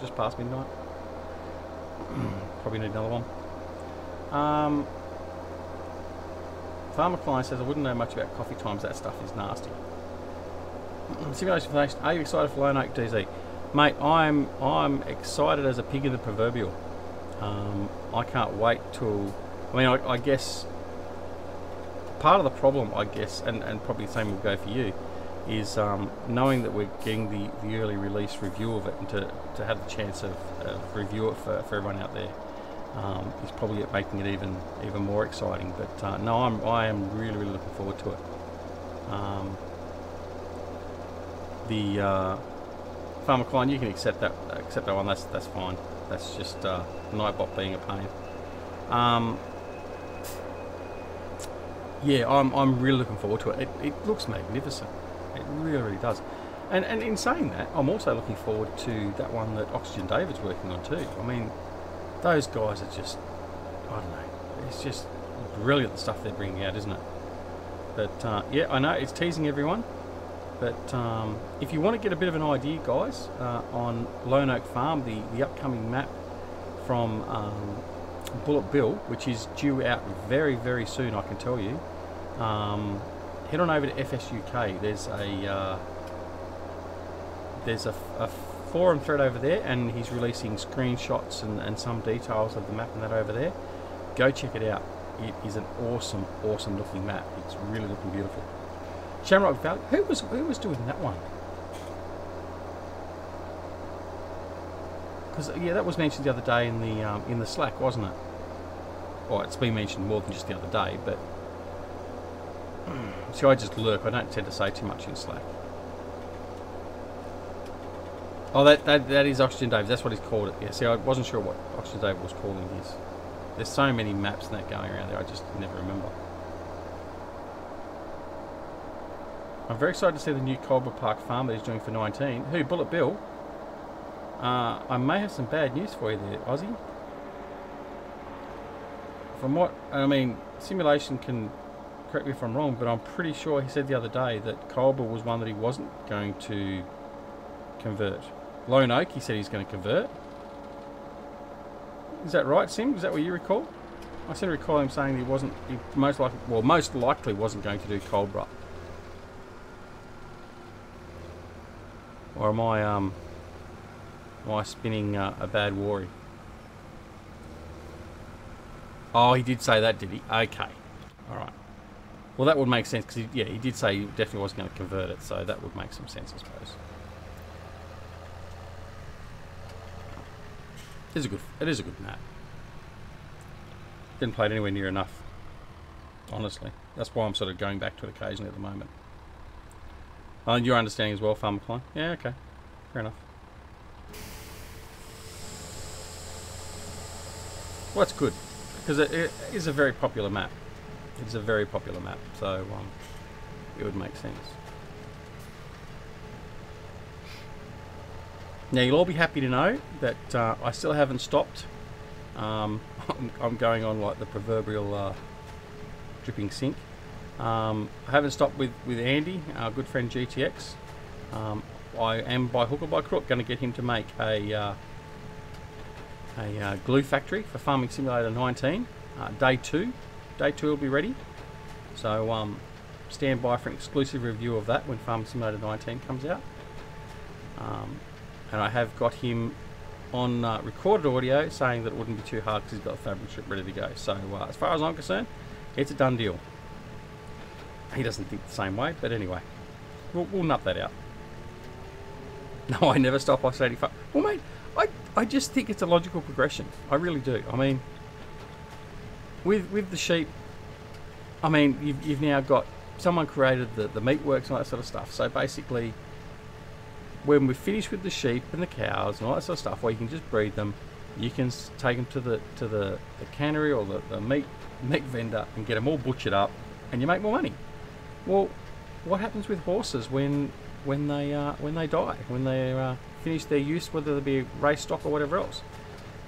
S1: just past midnight. Probably need another one. Farmer Klein says I wouldn't know much about coffee times. That stuff is nasty. Simulation for the Nation. Are you excited for Lone Oak DZ? Mate, I'm excited as a pig in the proverbial. I can't wait till... I mean, I guess part of the problem, I guess, and probably the same will go for you, is knowing that we're getting the early release review of it, and to have the chance of review it for everyone out there is probably making it even more exciting. But no, I am really looking forward to it. The Farmer Klein, you can accept that one. That's fine. That's just Nightbot being a pain. Yeah, I'm really looking forward to it. It looks magnificent. It really does. And in saying that, I'm also looking forward to that one that Oxygen David's working on too. I mean, those guys are just, I don't know, it's just brilliant the stuff they're bringing out, isn't it? But yeah, I know it's teasing everyone. But if you want to get a bit of an idea, guys, on Lone Oak Farm, the upcoming map from Bullet Bill, which is due out very soon, I can tell you, head on over to FSUK. There's a forum thread over there, and he's releasing screenshots and some details of the map and that over there. Go check it out. It is an awesome looking map. It's really looking beautiful. Shamrock Valley. Who was doing that one? Because yeah, that was mentioned the other day in the Slack, wasn't it? Well, it's been mentioned more than just the other day, but see, I just lurk. I don't tend to say too much in Slack. Oh, that is Oxygen Dave. That's what he's called it. Yeah. See, I wasn't sure what Oxygen Dave was calling his. There's so many maps and that going around there. I just never remember. I'm very excited to see the new Colbert Park farm that he's doing for 19. Who? Bullet Bill? I may have some bad news for you there, Aussie. From what, I mean, Simulation can correct me if I'm wrong, but I'm pretty sure he said the other day that Colbert was one that he wasn't going to convert. Lone Oak, he said he's going to convert. Is that right, Sim? Is that what you recall? I seem to recall him saying he wasn't, he most likely wasn't going to do Colbert. Or am I spinning a bad worry? Oh, he did say that, did he? Okay. Alright. Well, that would make sense, because he did say he definitely wasn't going to convert it, so that would make some sense, I suppose. It is a good map. Didn't play it anywhere near enough, honestly. That's why I'm sort of going back to it occasionally at the moment. And your understanding as well, Farmer Klein? Yeah, okay. Fair enough. Well, that's good, because it is a very popular map. It's a very popular map, so it would make sense. Now, you'll all be happy to know that I still haven't stopped. I'm going on like the proverbial dripping sink. I haven't stopped with Andy, our good friend GTX. I am, by hook or by crook, going to get him to make a glue factory for Farming Simulator 19. Day 2 will be ready. So stand by for an exclusive review of that when Farming Simulator 19 comes out. And I have got him on recorded audio saying that it wouldn't be too hard because he's got a fabric strip ready to go. So as far as I'm concerned, it's a done deal. He doesn't think the same way, but anyway, we'll nut that out. No, I never stop Icelandic Farmer. Well, mate, I just think it's a logical progression. I really do. I mean, with the sheep, I mean, you've now got someone created the meatworks and all that sort of stuff. So basically, when we're finished with the sheep and the cows and all that sort of stuff, where you can just breed them, you can take them to the cannery or the meat vendor and get them all butchered up, and you make more money. Well, what happens with horses when they die, when they finish their use, whether they be race stock or whatever else?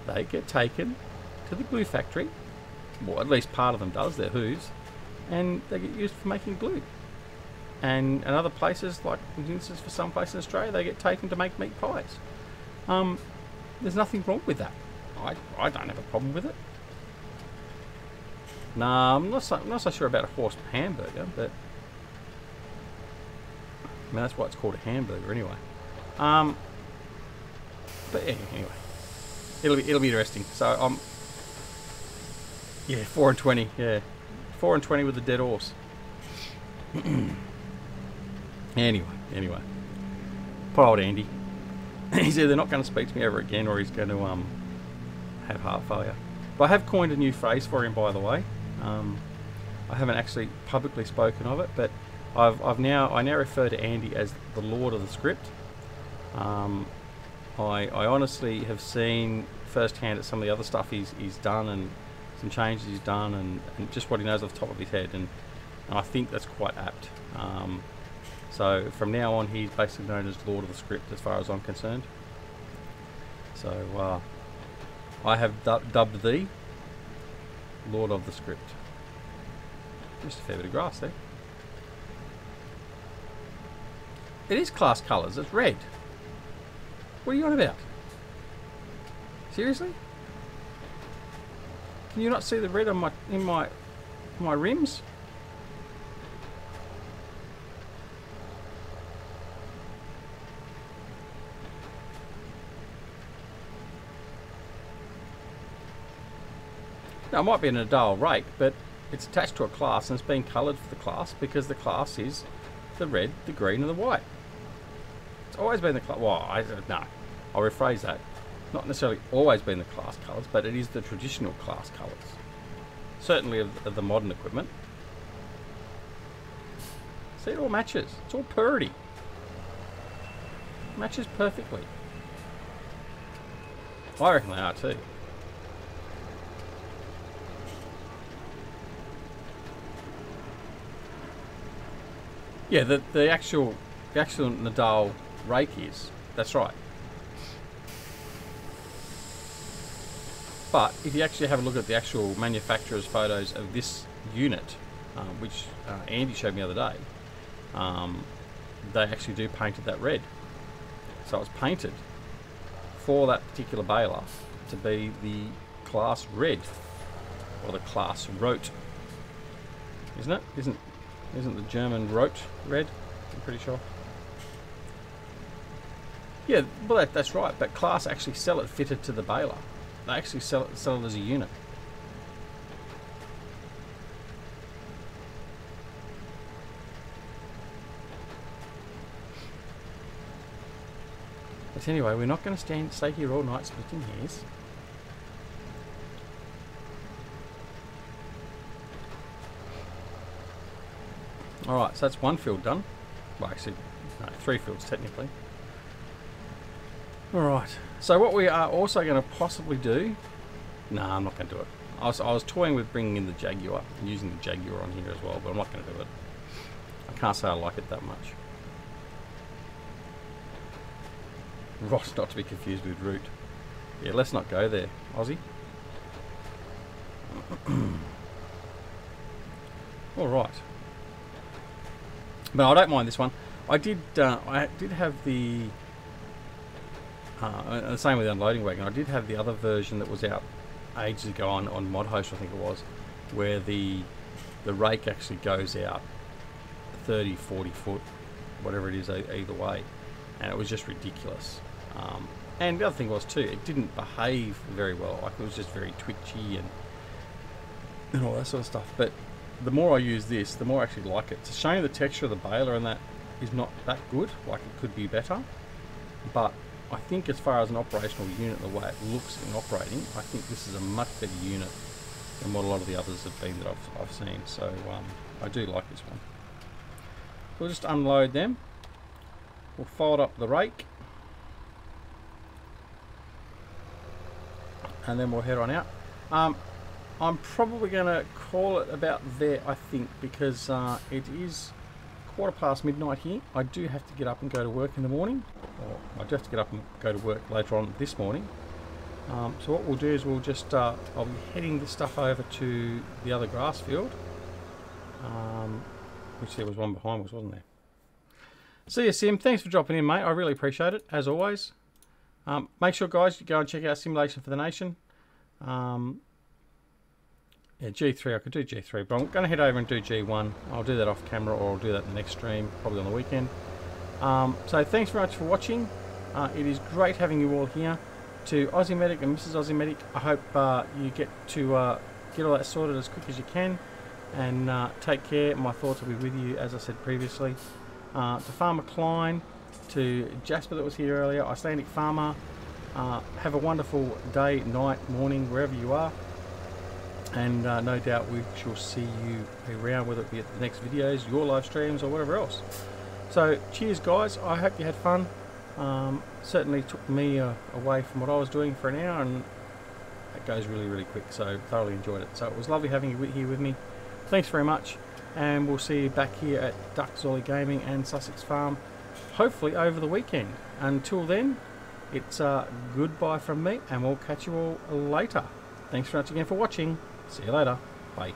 S1: They get taken to the glue factory, well, at least part of them does, their hooves, and they get used for making glue. And other places, like for instance, for some places in Australia, they get taken to make meat pies. There's nothing wrong with that. I don't have a problem with it. Nah, I'm not so sure about a horse hamburger, but I mean, that's why it's called a hamburger anyway. But yeah, anyway, it'll be interesting. So yeah, 4 and 20. Yeah, 4 and 20 with a dead horse. Anyway, poor old Andy. He's either not going to speak to me ever again, or he's going to have heart failure. But I have coined a new phrase for him, by the way. I haven't actually publicly spoken of it, but I now refer to Andy as the Lord of the Script. I honestly have seen firsthand at some of the other stuff he's done, and some changes he's done, and just what he knows off the top of his head, and I think that's quite apt. So from now on, he's basically known as Lord of the Script, as far as I'm concerned. So I have dubbed thee Lord of the Script. Just a fair bit of grass there. It is class colours. It's red. What are you on about? Seriously? Can you not see the red on my rims? Now, it might be an Nadal rake, but it's attached to a class and it's being coloured for the class because the class is the red, the green and the white. It's always been the class. Well, no, I'll rephrase that. Not necessarily always been the class colours, but it is the traditional class colours. Certainly of the modern equipment. See, it all matches. It's all purity. It matches perfectly. I reckon they are too. Yeah, the actual Nadal rake is. That's right. But if you actually have a look at the actual manufacturer's photos of this unit, which Andy showed me the other day, they actually do painted that red. So it's painted for that particular baler to be the class red, or the class rot, isn't it? Isn't the German rot red? I'm pretty sure. Yeah, well that's right. But class actually sell it fitted to the baler. They actually sell it as a unit. But anyway, we're not going to stay here all night splitting hairs. Alright, so that's one field done. Well, actually, no, 3 fields technically. Alright, so what we are also going to possibly do... Nah, I'm not going to do it. I was toying with bringing in the Jaguar and using the Jaguar on here as well, but I'm not going to do it. I can't say I like it that much. Ross, not to be confused with Root. Yeah, let's not go there, Aussie. Alright. But I don't mind this one. I did have the same with the unloading wagon. I did have the other version that was out ages ago on ModHost, I think it was, where the rake actually goes out 30, 40 foot, whatever it is, either way, and it was just ridiculous. And the other thing was too, it didn't behave very well. Like, it was just very twitchy and all that sort of stuff. But the more I use this, the more I actually like it. It's a shame the texture of the baler and that is not that good. Like, it could be better. But I think as far as an operational unit, the way it looks in operating, I think this is a much better unit than what a lot of the others have been that I've seen. So I do like this one. We'll just unload them. We'll fold up the rake, and then we'll head on out. I'm probably going to call it about there, I think, because it is midnight here. I do have to get up and go to work in the morning, or I do have to get up and go to work later on this morning. So what we'll do is we'll just I'll be heading this stuff over to the other grass field, which there was one behind us, wasn't there? See you, Sim. Thanks for dropping in, mate. I really appreciate it, as always. Make sure, guys, you go and check out Simulation for the Nation. Yeah, G3, I could do G3, but I'm going to head over and do G1. I'll do that off camera, or I'll do that in the next stream, probably on the weekend. So thanks very much for watching. It is great having you all here. To Aussie Medic and Mrs. Aussie Medic, I hope you get to get all that sorted as quick as you can, and take care. My thoughts will be with you, as I said previously. To Farmer Klein, to Jasper that was here earlier, Icelandic Farmer, have a wonderful day, night, morning, wherever you are. And no doubt we shall see you around, whether it be at the next videos, your live streams, or whatever else. So cheers, guys. I hope you had fun. Certainly took me away from what I was doing for an hour, and it goes really, really quick. So thoroughly enjoyed it. So it was lovely having you here with me. Thanks very much, and we'll see you back here at DoughBoy Gaming and Sussex Farm, hopefully over the weekend. Until then, it's goodbye from me, and we'll catch you all later. Thanks very much again for watching. See you later. Bye.